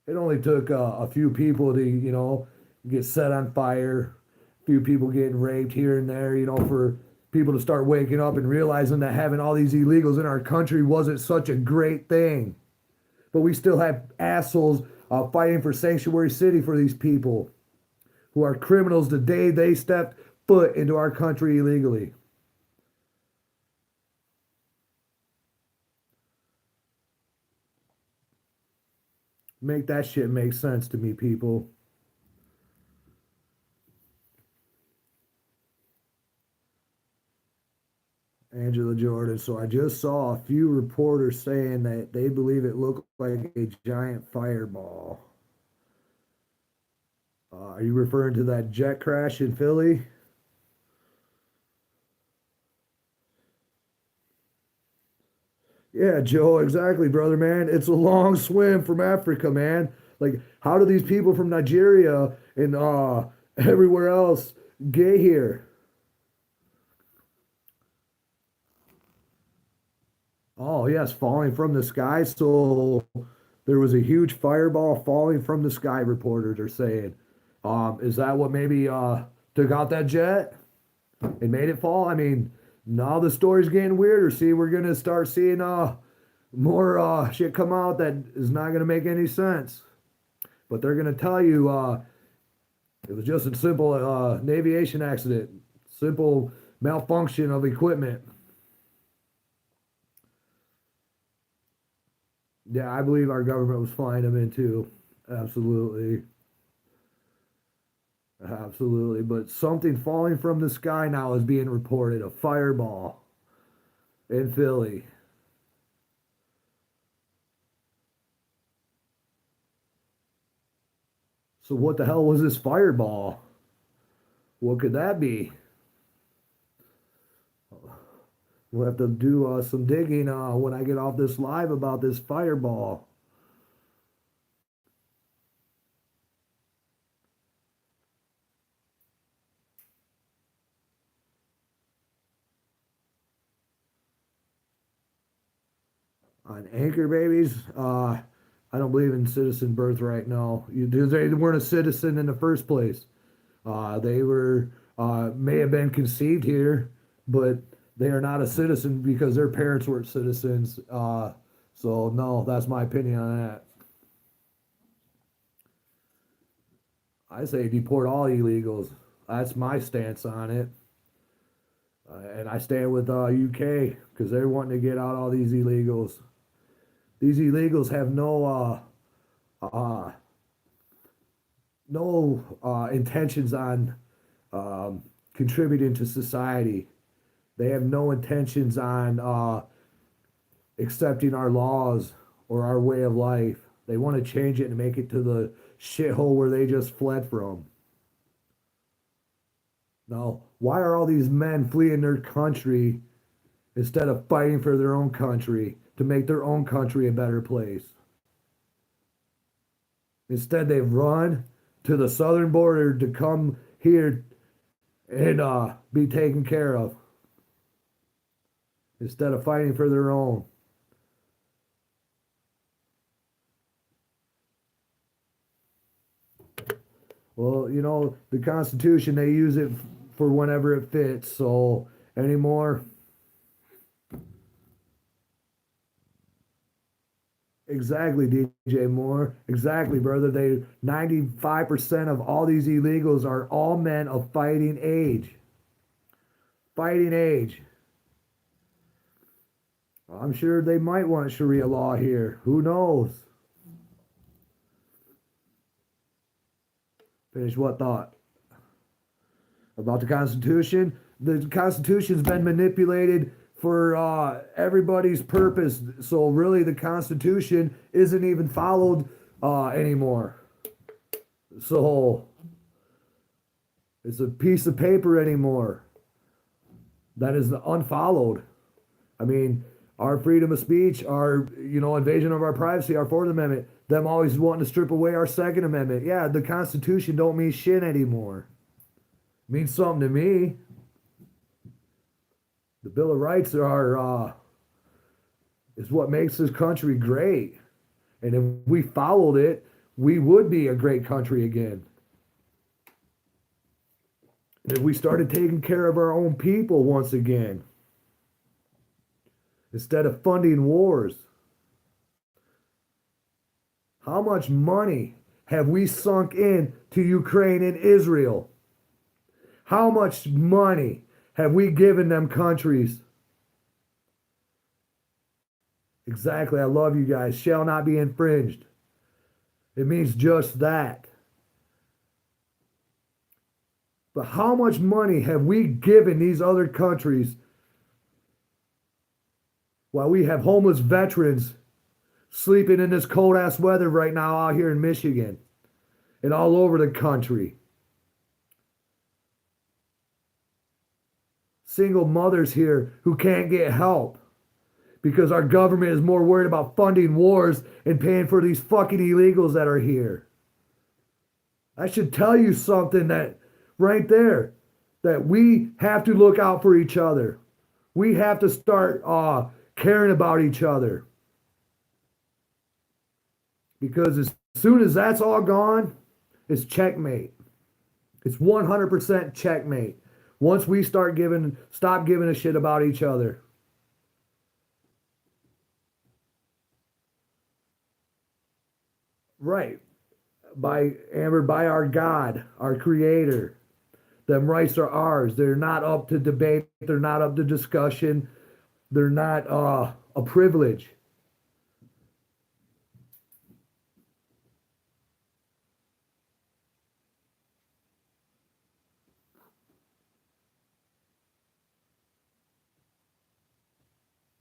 It only took a few people to, get set on fire, a few people getting raped here and there, for people to start waking up and realizing that having all these illegals in our country wasn't such a great thing. But we still have assholes fighting for sanctuary city for these people who are criminals the day they stepped foot into our country illegally. Make that shit make sense to me, people. Angela Jordan. So I just saw a few reporters saying that they believe it looked like a giant fireball. Are you referring to that jet crash in Philly? Yeah, Joe, exactly, brother, man. It's a long swim from Africa, man. Like, how do these people from Nigeria and everywhere else get here? Oh, yes, falling from the sky. So there was a huge fireball falling from the sky, reporters are saying. Is that what maybe took out that jet and made it fall? I mean, now the story's getting weirder. See, we're gonna start seeing more shit come out that is not gonna make any sense. But they're gonna tell you it was just a simple aviation accident, simple malfunction of equipment. Yeah, I believe our government was flying them in too. Absolutely. Absolutely. But something falling from the sky now is being reported, a fireball in Philly. So what the hell was this fireball? What could that be? We'll have to do some digging when I get off this live about this fireball. On anchor babies, I don't believe in citizen birthright. No, they weren't a citizen in the first place. They were may have been conceived here, but they are not a citizen because their parents weren't citizens. So no, that's my opinion on that. I say deport all illegals. That's my stance on it. And I stand with UK because they're wanting to get out all these illegals. These illegals have no intentions on contributing to society. They have no intentions on accepting our laws or our way of life. They want to change it and make it to the shithole where they just fled from. Now, why are all these men fleeing their country instead of fighting for their own country to make their own country a better place? Instead, they've run to the southern border to come here and be taken care of instead of fighting for their own. Well, the Constitution, they use it for whenever it fits. So anymore, exactly, DJ Moore. Exactly, brother. 95% of all these illegals are all men of fighting age. Fighting age. I'm sure they might want Sharia law here. Who knows? Finish what thought? About the Constitution? The Constitution's been manipulated for everybody's purpose. So really, the Constitution isn't even followed anymore. So it's a piece of paper anymore that is unfollowed. I mean, our freedom of speech, our invasion of our privacy, our Fourth Amendment, them always wanting to strip away our Second Amendment. Yeah, the Constitution don't mean shit anymore. It means something to me. The Bill of Rights is what makes this country great. And if we followed it, we would be a great country again. And if we started taking care of our own people once again, instead of funding wars. How much money have we sunk in to Ukraine and Israel? How much money have we given them countries? Exactly. I love you guys. Shall not be infringed. It means just that. But how much money have we given these other countries while we have homeless veterans sleeping in this cold ass weather right now out here in Michigan and all over the country? Single mothers here who can't get help because our government is more worried about funding wars and paying for these fucking illegals that are here. I should tell you something that right there, that we have to look out for each other. We have to start caring about each other. Because as soon as that's all gone, it's checkmate. It's 100% checkmate. Once we stop giving a shit about each other. Right. By our God, our creator. Them rights are ours. They're not up to debate. They're not up to discussion. They're not a privilege.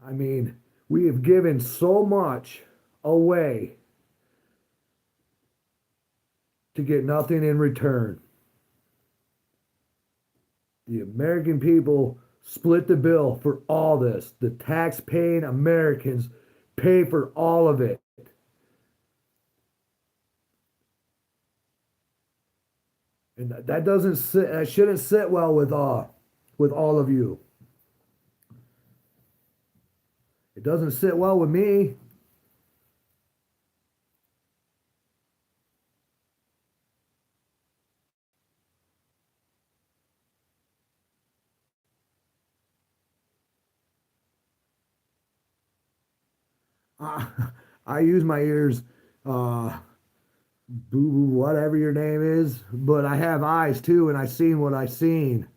I mean, we have given so much away to get nothing in return. The American people split the bill for all this. The tax paying Americans pay for all of it. And that shouldn't sit well with all of you. It doesn't sit well with me. I, I use my ears, uh, boo boo, whatever your name is, but I have eyes too, and I seen what I seen.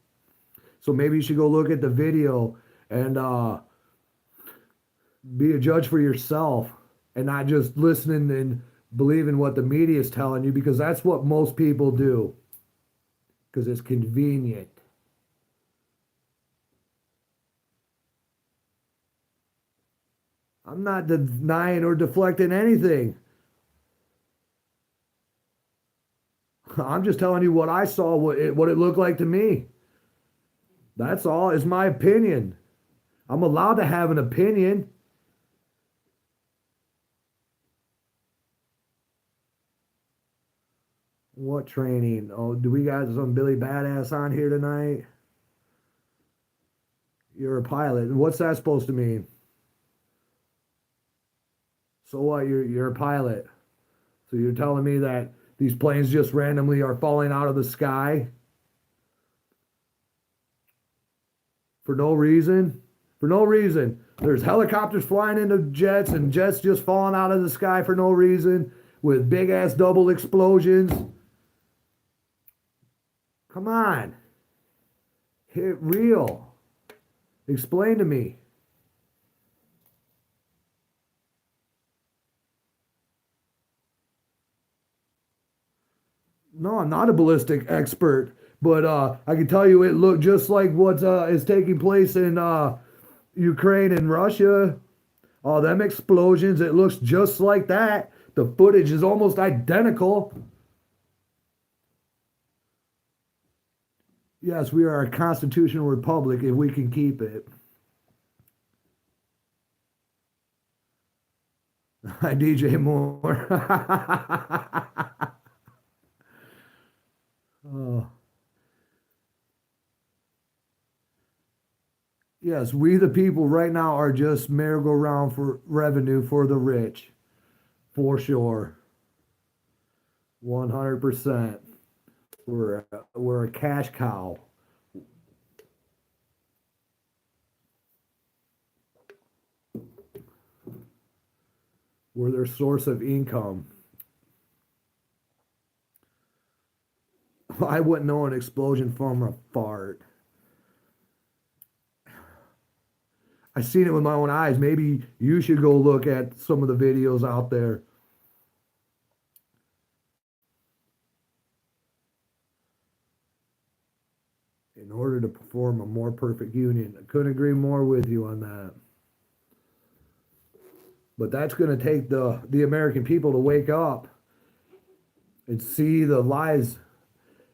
So maybe you should go look at the video and be a judge for yourself, and not just listening and believing what the media is telling you, because that's what most people do, because it's convenient. I'm not denying or deflecting anything. I'm just telling you what I saw, what it looked like to me. That's all. It's my opinion. I'm allowed to have an opinion. What training? Oh, do we got some Billy Badass on here tonight? You're a pilot. What's that supposed to mean? So what? You're a pilot. So you're telling me that these planes just randomly are falling out of the sky for no reason? For no reason. There's helicopters flying into jets and jets just falling out of the sky for no reason with big ass double explosions. Come on. Hit real. Explain to me. No, I'm not a ballistic expert, but I can tell you it looked just like what is taking place in Ukraine and Russia. All them explosions, it looks just like that. The footage is almost identical. Yes, we are a constitutional republic if we can keep it. I DJ Moore. Oh. Yes, we the people right now are just merry-go-round for revenue for the rich, for sure. 100%. We're a cash cow. We're their source of income. I wouldn't know an explosion from a fart. I seen it with my own eyes. Maybe you should go look at some of the videos out there. In order to perform a more perfect union. I couldn't agree more with you on that. But that's going to take the American people to wake up and see the lies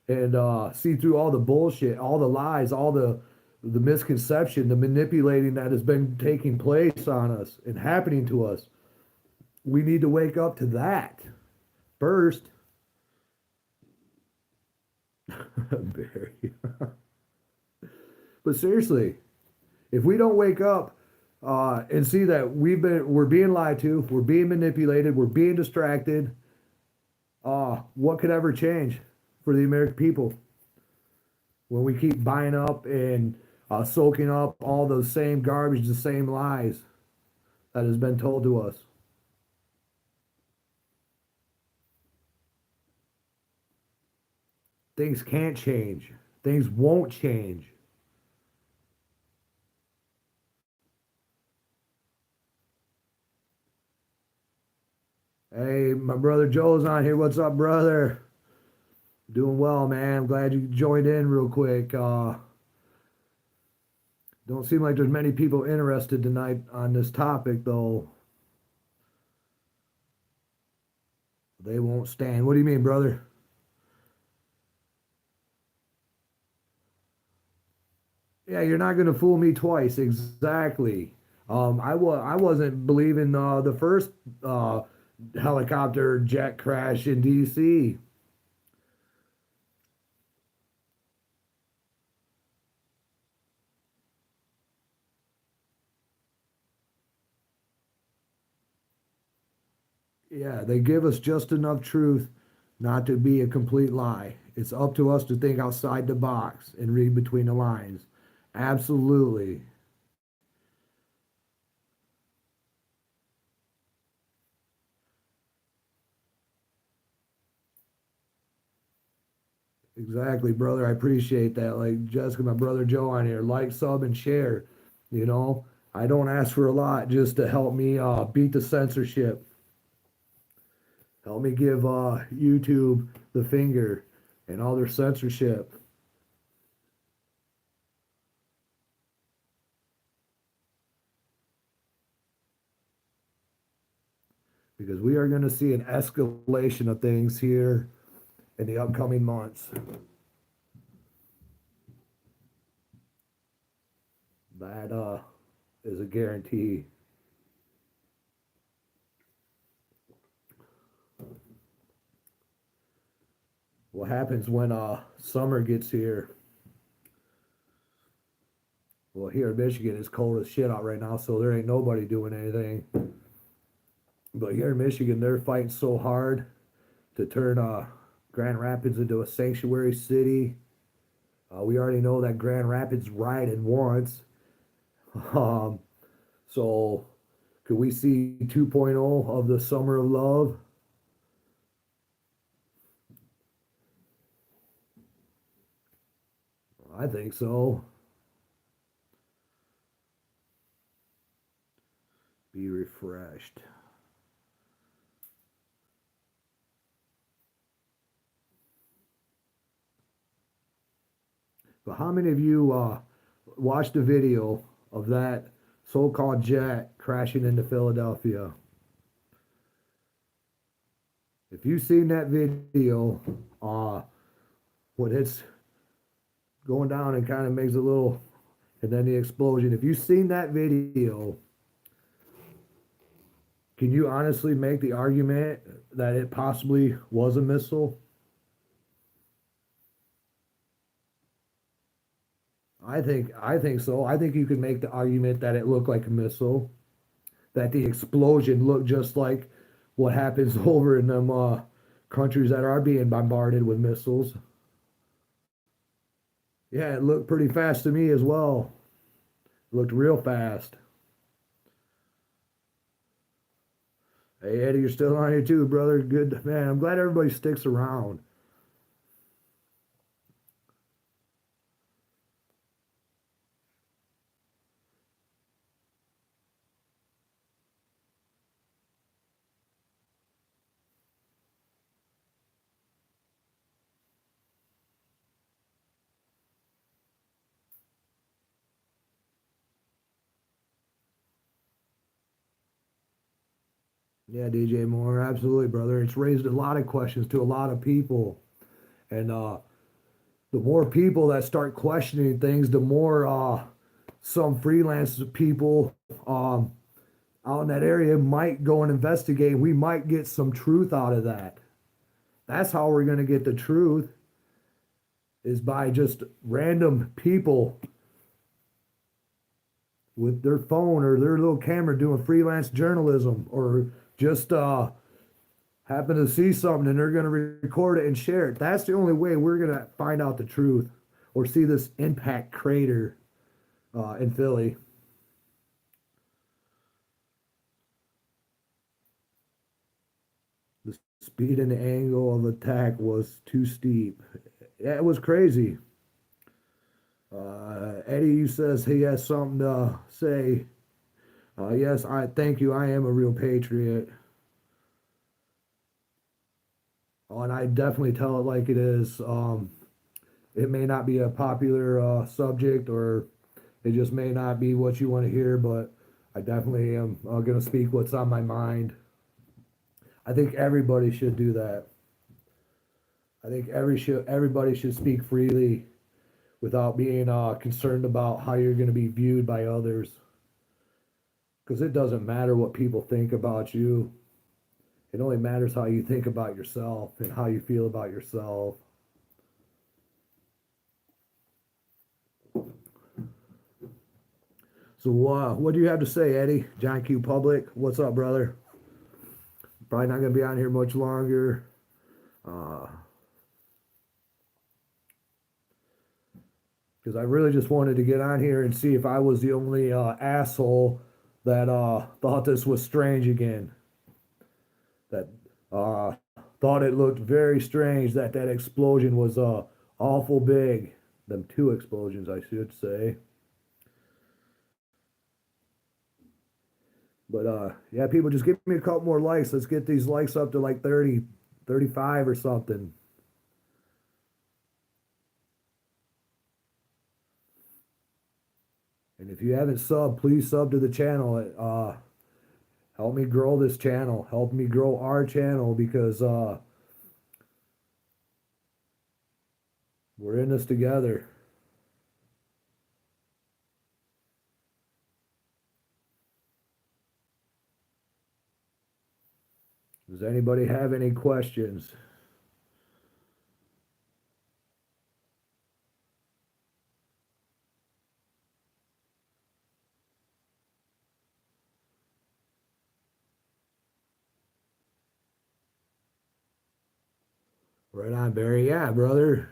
and see through all the bullshit, all the lies, all the misconception, the manipulating that has been taking place on us and happening to us. We need to wake up to that first. Barry. But seriously, if we don't wake up, and see that we're being lied to, we're being manipulated, we're being distracted. What could ever change for the American people when we keep buying up and soaking up all the same garbage, the same lies that has been told to us? Things can't change. Things won't change. Hey, my brother Joe's on here. What's up, brother? Doing well, man. I'm glad you joined in real quick. Don't seem like there's many people interested tonight on this topic, though. They won't stand. What do you mean, brother? Yeah, you're not gonna fool me twice. Exactly. I wasn't believing the first uh, helicopter jet crash in D.C. Yeah, they give us just enough truth not to be a complete lie. It's up to us to think outside the box and read between the lines. Absolutely. Exactly, brother. I appreciate that. Like Jessica, my brother Joe on here, like, sub, and share. You know, I don't ask for a lot just to help me beat the censorship. Help me give YouTube the finger and all their censorship because we are going to see an escalation of things here in the upcoming months. That is a guarantee. What happens when summer gets here? Well, here in Michigan, it's cold as shit out right now, so there ain't nobody doing anything. But here in Michigan, they're fighting so hard to turn Grand Rapids into a sanctuary city. We already know that Grand Rapids rioted once. Um, so could we see 2.0 of the Summer of Love? I think so. Be refreshed. But how many of you watched the video of that so-called jet crashing into Philadelphia? If you've seen that video, when it's going down and kind of makes a little, and then the explosion. If you've seen that video, can you honestly make the argument that it possibly was a missile? I think so. I think you could make the argument that it looked like a missile, that the explosion looked just like what happens over in them countries that are being bombarded with missiles. Yeah, it looked pretty fast to me as well. It looked real fast. Hey Eddie, you're still on here too, brother. Good man. I'm glad everybody sticks around. Yeah, DJ Moore, absolutely, brother. It's raised a lot of questions to a lot of people, and the more people that start questioning things, the more some freelance people out in that area might go and investigate. We might get some truth out of that. That's how we're going to get the truth is by just random people with their phone or their little camera doing freelance journalism, or just happen to see something and they're going to record it and share it. That's the only way we're going to find out the truth or see this impact crater in Philly. The speed and the angle of attack was too steep. Yeah, it was crazy. Eddie you says he has something to say. Yes, I thank you. I am a real patriot. Oh, and I definitely tell it like it is. It may not be a popular subject, or it just may not be what you want to hear, but I definitely am going to speak what's on my mind. I think everybody should do that. I think everybody should speak freely without being concerned about how you're going to be viewed by others. Because it doesn't matter what people think about you. It only matters how you think about yourself and how you feel about yourself. So, what do you have to say, Eddie? John Q. Public, what's up, brother? Probably not going to be on here much longer. Because I really just wanted to get on here and see if I was the only asshole that thought this was strange again. That uh, thought it looked very strange that that explosion was awful big. Them two explosions, I should say. But yeah, people, just give me a couple more likes. Let's get these likes up to like 30, 35 or something. And if you haven't subbed, please sub to the channel. Help me grow this channel. Help me grow our channel, because we're in this together. Does anybody have any questions? Right on, Barry. Yeah, brother.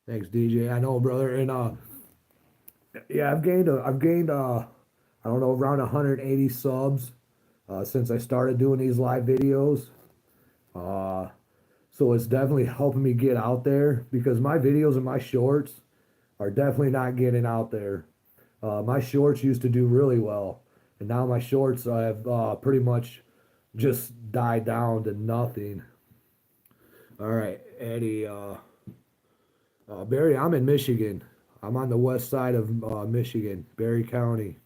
Thanks, DJ. I know, brother. And yeah, I've gained I don't know, around 180 subs since I started doing these live videos. Uh, so it's definitely helping me get out there, because my videos and my shorts are definitely not getting out there. My shorts used to do really well, and now my shorts have pretty much just died down to nothing. All right, Eddie. Barry, I'm in Michigan. I'm on the west side of Michigan, Barry County.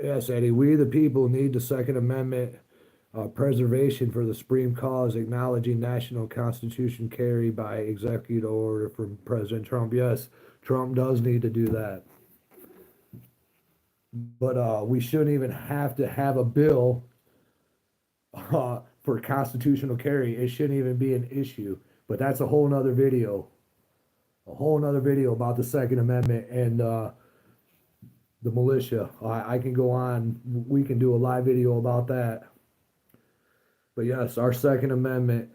Yes, Eddie, we the people need the Second Amendment preservation for the supreme cause, acknowledging national constitution carried by executive order from President Trump. Yes, Trump does need to do that. But we shouldn't even have to have a bill for constitutional carry. It shouldn't even be an issue. But that's a whole nother video. A whole nother video about the Second Amendment and the militia. I can go on. We can do a live video about that. But yes, our Second Amendment,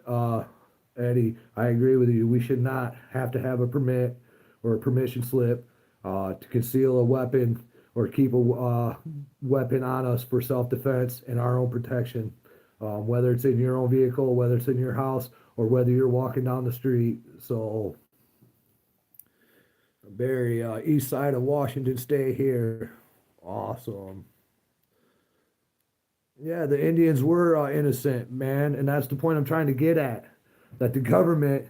Eddie, I agree with you. We should not have to have a permit or a permission slip to conceal a weapon or keep a weapon on us for self-defense and our own protection, whether it's in your own vehicle, whether it's in your house, or whether you're walking down the street. So, Barry, east side of Washington, stay here. Awesome. Yeah, the Indians were innocent, man, and that's the point I'm trying to get at. That the government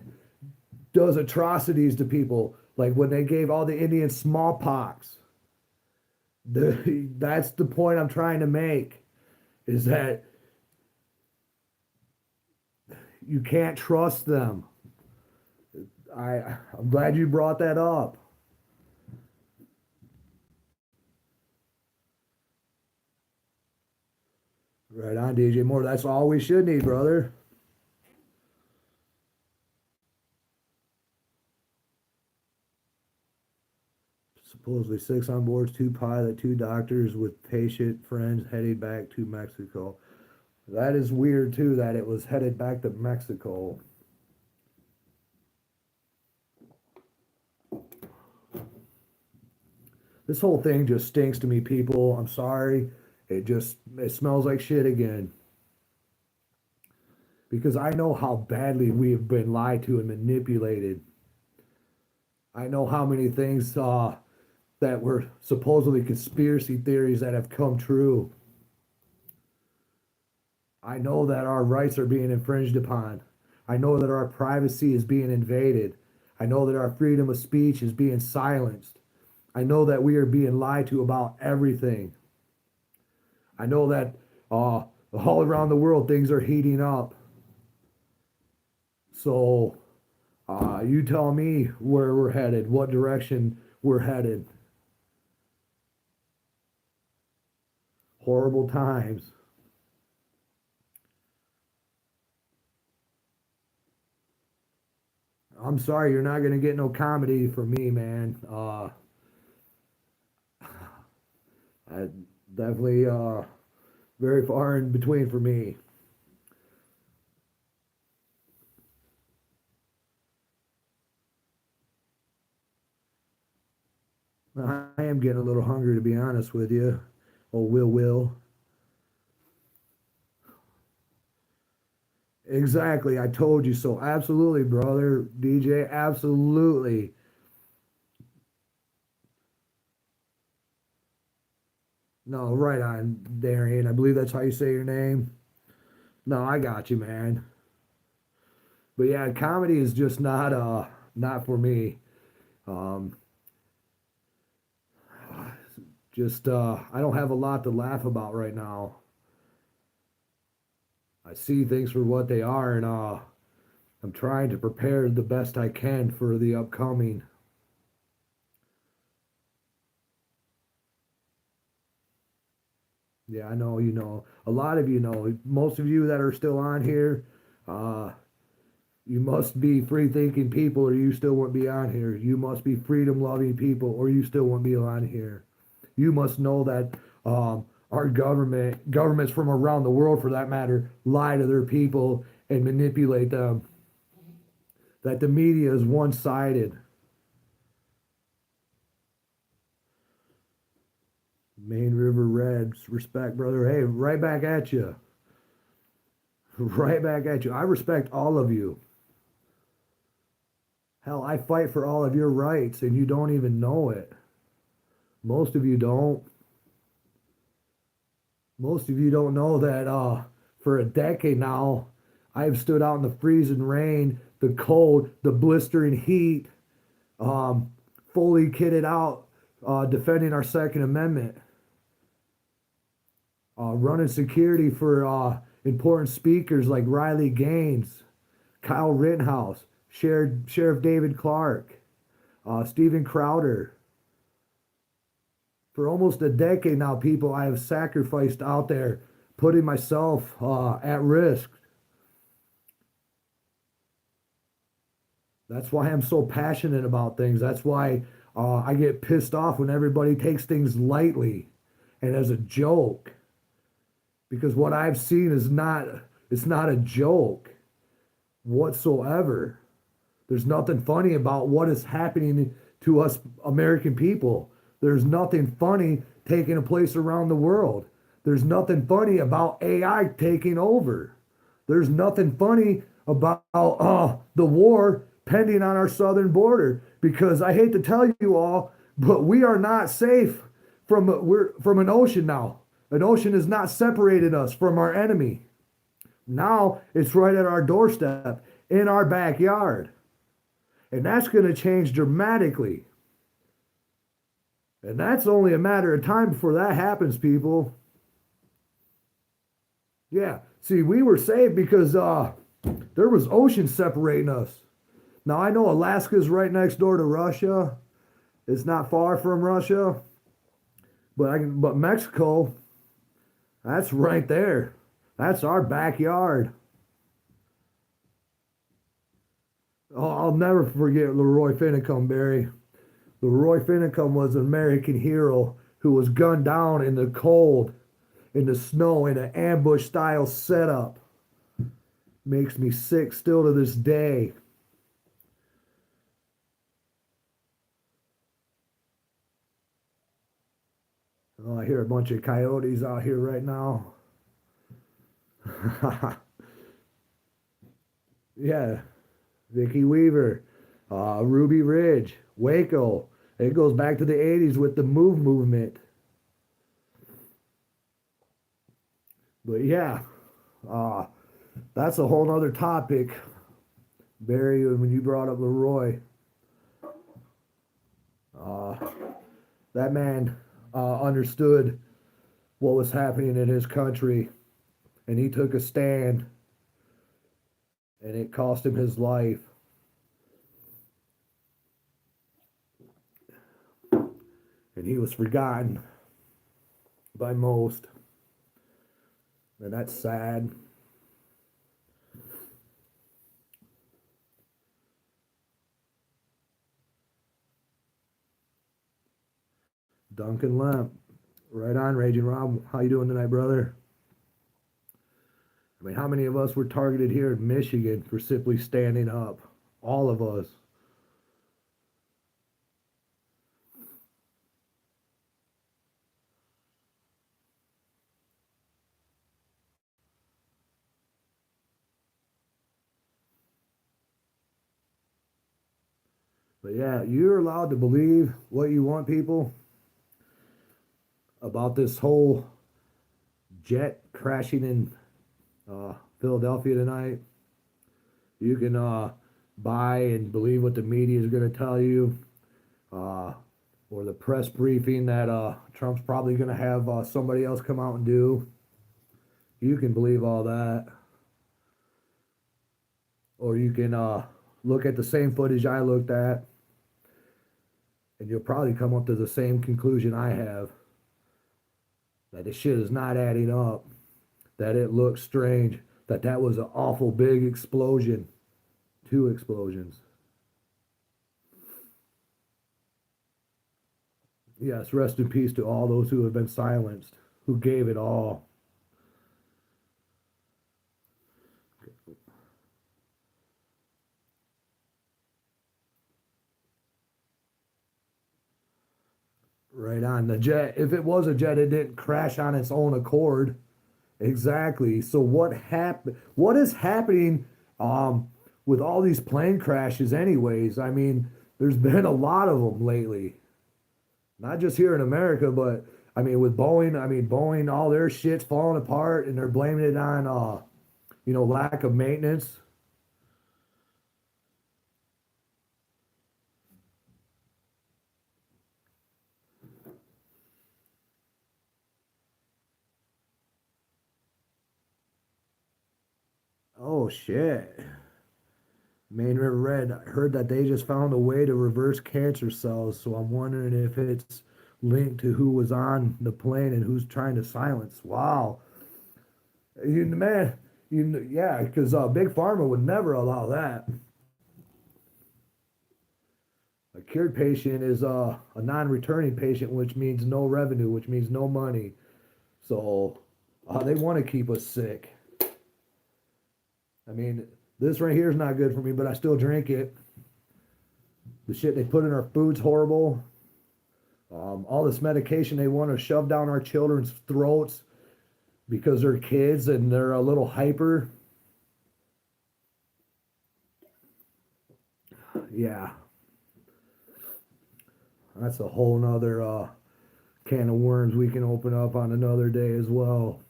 does atrocities to people, like when they gave all the Indians smallpox. That's the point I'm trying to make, is that you can't trust them. I'm glad you brought that up. Right on, DJ Moore. That's all we should need, brother. Supposedly six on board, two pilot, two doctors with patient friends headed back to Mexico. That is weird too. That it was headed back to Mexico. This whole thing just stinks to me, people. I'm sorry. It smells like shit again. Because I know how badly we have been lied to and manipulated. I know how many things that were supposedly conspiracy theories that have come true. I know that our rights are being infringed upon. I know that our privacy is being invaded. I know that our freedom of speech is being silenced. I know that we are being lied to about everything. I know that all around the world things are heating up. So you tell me where we're headed, what direction we're headed. Horrible times. I'm sorry, you're not gonna get no comedy from me, man. I definitely very far in between for me. I am getting a little hungry to be honest with you. Oh, will. Exactly. I told you so. Absolutely, brother. DJ, absolutely. No, right on, Darian. I believe that's how you say your name. No, I got you, man. But yeah, comedy is just not for me. Um just I don't have a lot to laugh about right now. I see things for what they are and I'm trying to prepare the best I can for the upcoming. Yeah, I know you know. A lot of you know. Most of you that are still on here, uh, you must be free thinking people or you still wouldn't be on here. You must be freedom loving people or you still wouldn't be on here. You must know that our governments from around the world for that matter, lie to their people and manipulate them. That the media is one sided. Main River Reds, respect, brother. Hey, right back at you. Right back at you. I respect all of you. Hell, I fight for all of your rights and you don't even know it. Most of you don't. Most of you don't know that for a decade now, I've stood out in the freezing rain, the cold, the blistering heat, um, fully kitted out, defending our Second Amendment, running security for important speakers like Riley Gaines, Kyle Rittenhouse, Sheriff David Clark, Stephen Crowder. For almost a decade now, people, I have sacrificed out there, putting myself at risk. That's why I'm so passionate about things. That's why I get pissed off when everybody takes things lightly and as a joke. Because what I've seen is it's not a joke whatsoever. There's nothing funny about what is happening to us American people. There's nothing funny taking place around the world. There's nothing funny about AI taking over. There's nothing funny about the war pending on our southern border. Because I hate to tell you all, but we are not safe we're from an ocean now. An ocean has not separated us from our enemy. Now it's right at our doorstep, in our backyard. And that's going to change dramatically. And that's only a matter of time before that happens, people. Yeah. See, we were saved because there was ocean separating us. Now I know Alaska's right next door to Russia. It's not far from Russia. But Mexico, that's right there. That's our backyard. Oh, I'll never forget Leroy Finicum, Barry. Leroy Finicum was an American hero who was gunned down in the cold, in the snow, in an ambush style setup. Makes me sick still to this day. Oh, I hear a bunch of coyotes out here right now. Yeah, Vicky Weaver, Ruby Ridge, Waco. It goes back to the 80s with the Move movement. But yeah, uh, that's a whole nother topic, Barry, when you brought up Leroy. Uh, that man understood what was happening in his country, and he took a stand, and it cost him his life. And he was forgotten by most. And that's sad. Duncan Lemp. Right on, Raging Rob. How you doing tonight, brother? I mean, how many of us were targeted here in Michigan for simply standing up? All of us. But yeah, you're allowed to believe what you want, people, about this whole jet crashing in Philadelphia tonight. You can buy and believe what the media is going to tell you, uh, or the press briefing that Trump's probably going to have somebody else come out and do. You can believe all that. Or you can look at the same footage I looked at, and you'll probably come up to the same conclusion I have, that this shit is not adding up, that it looks strange, that that was an awful big explosion. Two explosions. Yes, rest in peace to all those who have been silenced, who gave it all. Right on. The jet, if it was a jet, it didn't crash on its own accord. Exactly. So what happened? What is happening with all these plane crashes anyways? I mean, there's been a lot of them lately. Not just here in America, but I mean with Boeing, I mean Boeing, all their shit's falling apart and they're blaming it on lack of maintenance. Oh shit. Main River Red, I heard that they just found a way to reverse cancer cells, so I'm wondering if it's linked to who was on the plane and who's trying to silence. Wow. Man, yeah, because Big Pharma would never allow that. A cured patient is a non-returning patient, which means no revenue, which means no money. So they want to keep us sick. I mean, this right here is not good for me, but I still drink it. The shit they put in our food's horrible. All this medication they want to shove down our children's throats because they're kids and they're a little hyper. Yeah, that's a whole nother can of worms we can open up on another day as well.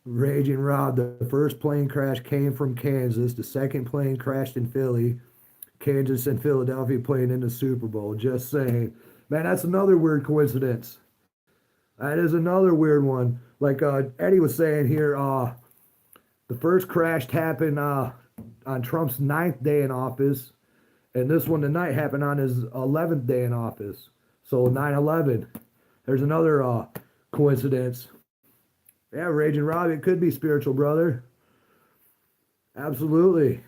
Raging Rod, the first plane crash came from Kansas. The second plane crashed in Philly. Kansas and Philadelphia playing in the Super Bowl. Just saying. Man, that's another weird coincidence. That is another weird one. Like Eddie was saying here, the first crash happened on Trump's ninth day in office, And this one tonight happened on his 11th day in office. So 9/11. There's another coincidence. Yeah, Raging Rob, it could be spiritual, brother. Absolutely.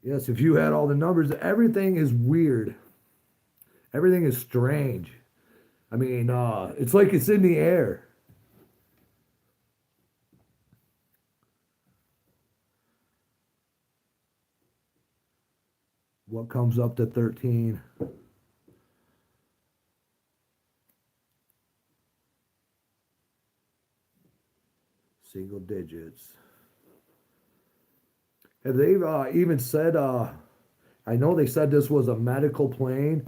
Yes, if you had all the numbers, everything is weird. Everything is strange. I mean, it's like it's in the air. What comes up to 13? Single digits. Have they even said, I know they said this was a medical plane,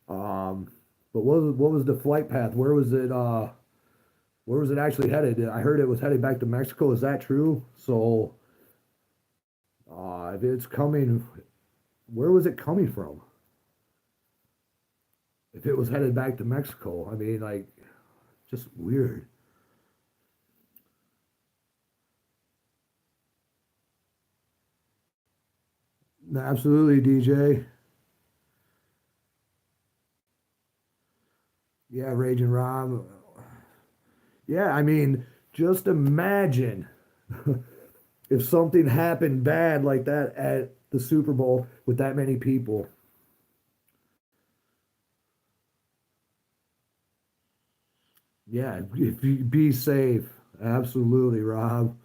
um, but what was the flight path? Where was it actually headed? I heard it was headed back to Mexico. Is that true? So, if it's coming, where was it coming from? If it was headed back to Mexico, I mean, like, just weird. No, absolutely, DJ. Yeah, Raging Rob. Yeah, I mean, just imagine if something happened bad like that at the Super Bowl with that many people. Yeah, if you be safe. Absolutely, Rob.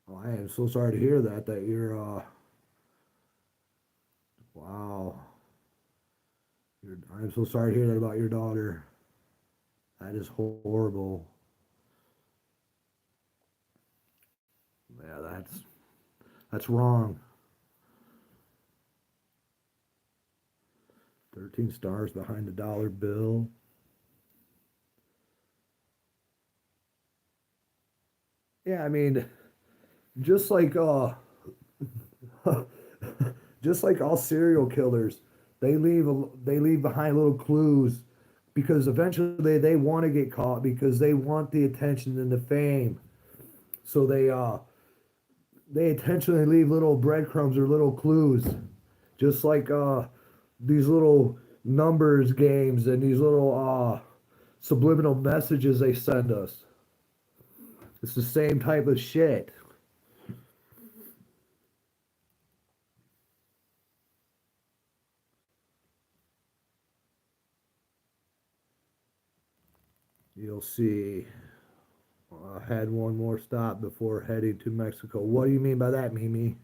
Oh, I am so sorry to hear that. That you're, wow. I'm so sorry to hear that about your daughter. That is horrible. Yeah, that's wrong. 13 stars behind the dollar bill. Yeah, I mean, just like just like all serial killers, they leave behind little clues because eventually they want to get caught because they want the attention and the fame. So they intentionally leave little breadcrumbs or little clues, just like these little numbers games and these little subliminal messages they send us. It's the same type of shit. You'll see. I had one more stop before heading to Mexico. What do you mean by that, Mimi?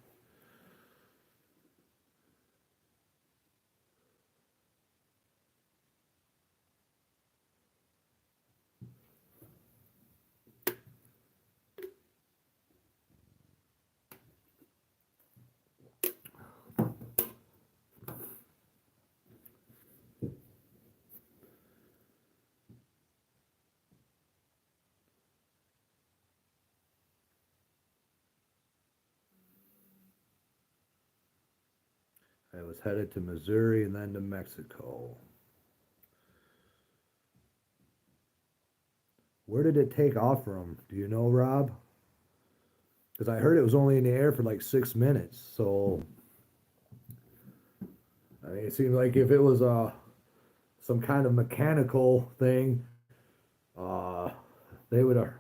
I was headed to Missouri and then to Mexico. Where did it take off from? Do you know, Rob? Because I heard it was only in the air for like 6 minutes. So, I mean, it seemed like if it was some kind of mechanical thing, uh, they would have,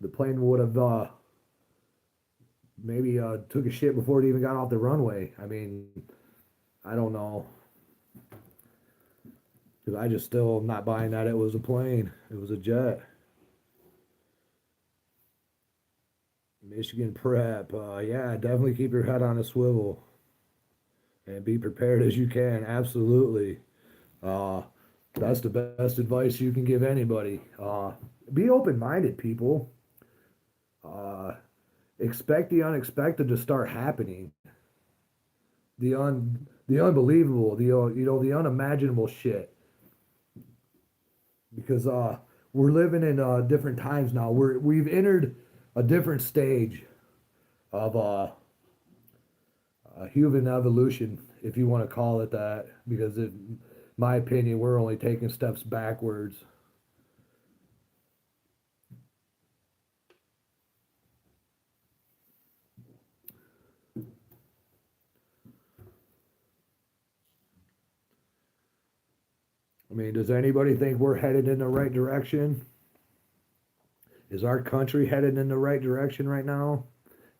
the plane would have maybe took a shit before it even got off the runway. I mean, I don't know. Because I just still am not buying that it was a plane. It was a jet. Michigan prep. Yeah, definitely keep your head on a swivel and be prepared as you can. Absolutely. Uh, that's the best advice you can give anybody. Be open-minded, people. Uh, expect the unexpected to start happening. The unbelievable, the unimaginable shit. Because we're living in different times now. We've entered a different stage of human evolution, if you want to call it that. Because in my opinion, we're only taking steps backwards. I mean, does anybody think we're headed in the right direction? Is our country headed in the right direction right now?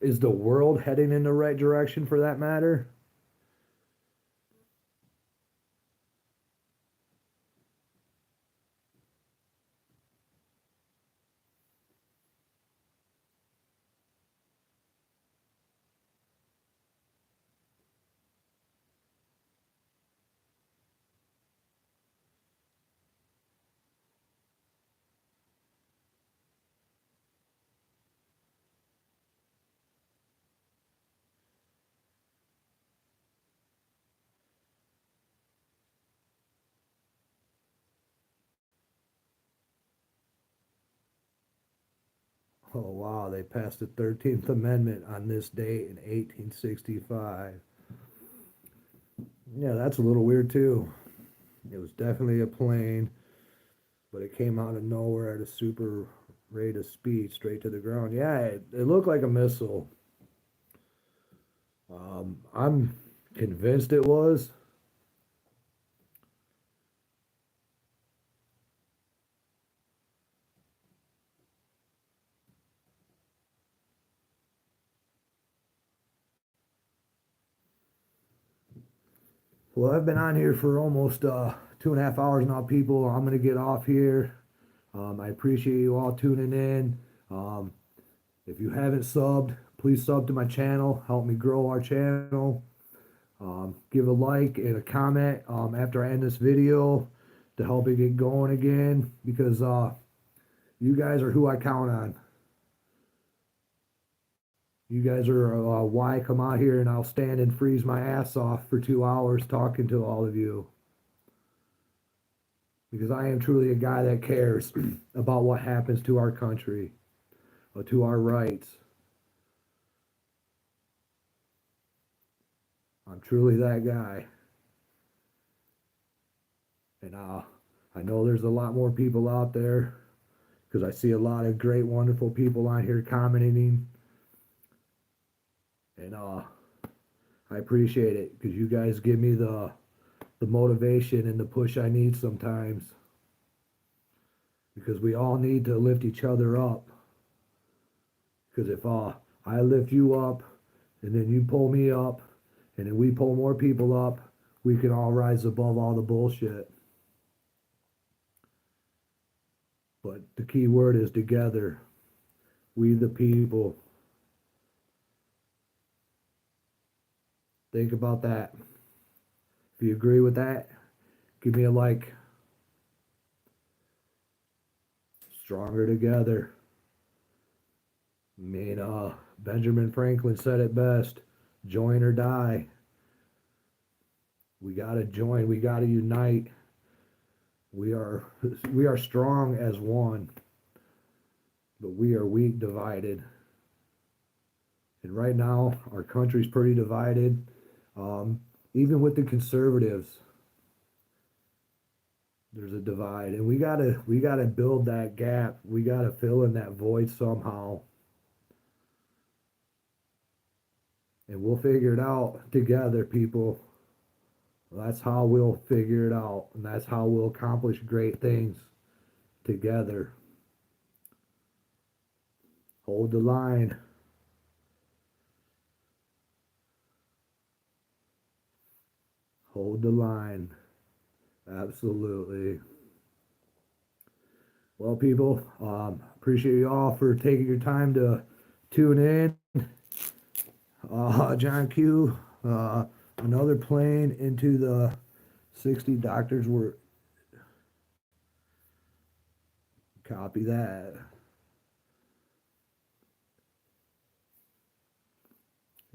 Is the world heading in the right direction for that matter? Oh, wow, they passed the 13th Amendment on this date in 1865. Yeah, that's a little weird too. It was definitely a plane, but it came out of nowhere at a super rate of speed straight to the ground. Yeah, it looked like a missile. I'm convinced it was. Well, I've been on here for almost 2.5 hours now, people. I'm going to get off here. I appreciate you all tuning in. Um, if you haven't subbed, please sub to my channel. Help me grow our channel. Give a like and a comment after I end this video to help it get going again because you guys are who I count on. You guys are why I come out here and I'll stand and freeze my ass off for 2 hours talking to all of you because I am truly a guy that cares about what happens to our country or to our rights. I'm truly that guy. And I know there's a lot more people out there because I see a lot of great, wonderful people on here commenting. And I appreciate it because you guys give me the motivation and the push I need sometimes. Because we all need to lift each other up. Because if I lift you up and then you pull me up and then we pull more people up, we can all rise above all the bullshit. But the key word is together. We the people. Think about that. If you agree with that, give me a like. Stronger together. I mean, Benjamin Franklin said it best: join or die. We gotta join. We gotta unite. We are strong as one, but we are weak divided. And right now, our country's pretty divided. Even with the conservatives, there's a divide, and we gotta build that gap. We gotta fill in that void somehow, and we'll figure it out together, people. That's how we'll figure it out, and that's how we'll accomplish great things together. Hold the line. Hold the line. Absolutely. Well, people, appreciate you all for taking your time to tune in. John Q, another plane into the 60 doctors were. Copy that.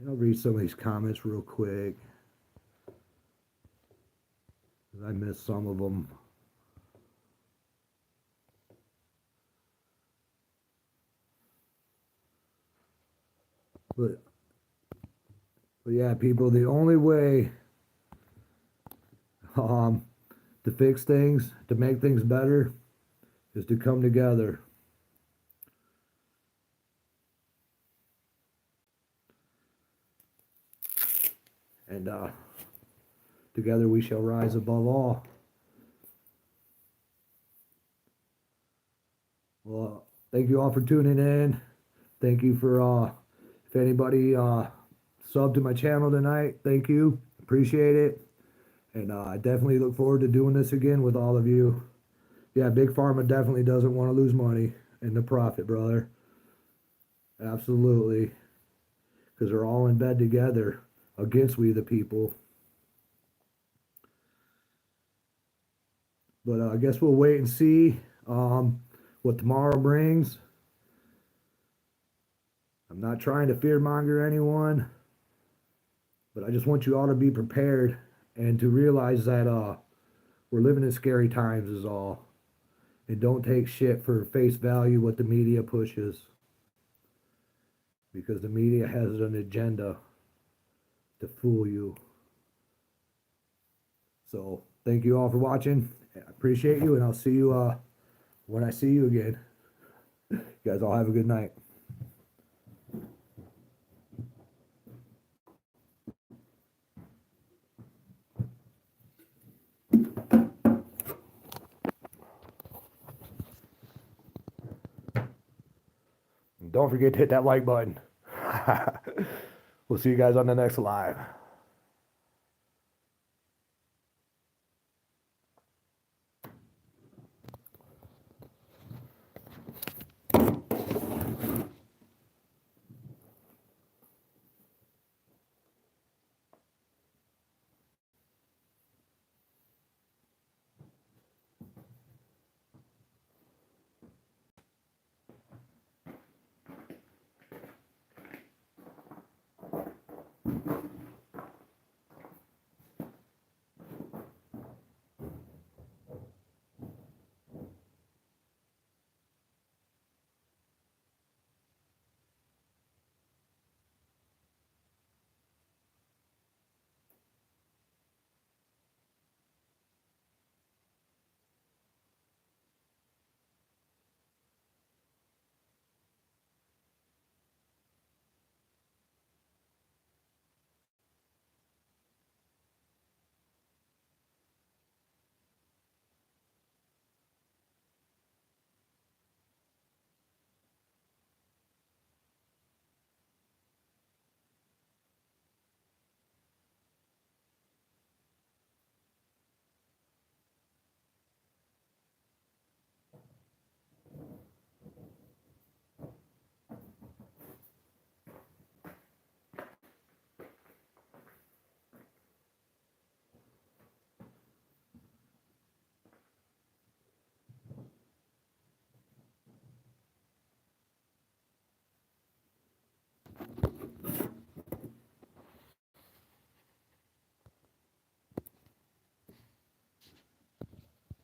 I'll read some of these comments real quick. I missed some of them. But, but yeah, people, the only way to fix things, to make things better, is to come together. And together we shall rise above all. Well, thank you all for tuning in. Thank you for if anybody subbed to my channel tonight, thank you. Appreciate it. And I definitely look forward to doing this again with all of you. Yeah, Big Pharma definitely doesn't want to lose money in the profit, brother. Absolutely. Because they're all in bed together against we the people. But I guess we'll wait and see what tomorrow brings. I'm not trying to fearmonger anyone, but I just want you all to be prepared and to realize that we're living in scary times is all. And don't take shit for face value what the media pushes. Because the media has an agenda to fool you. So thank you all for watching. I appreciate you, and I'll see you when I see you again. You guys all have a good night. And don't forget to hit that like button. We'll see you guys on the next live.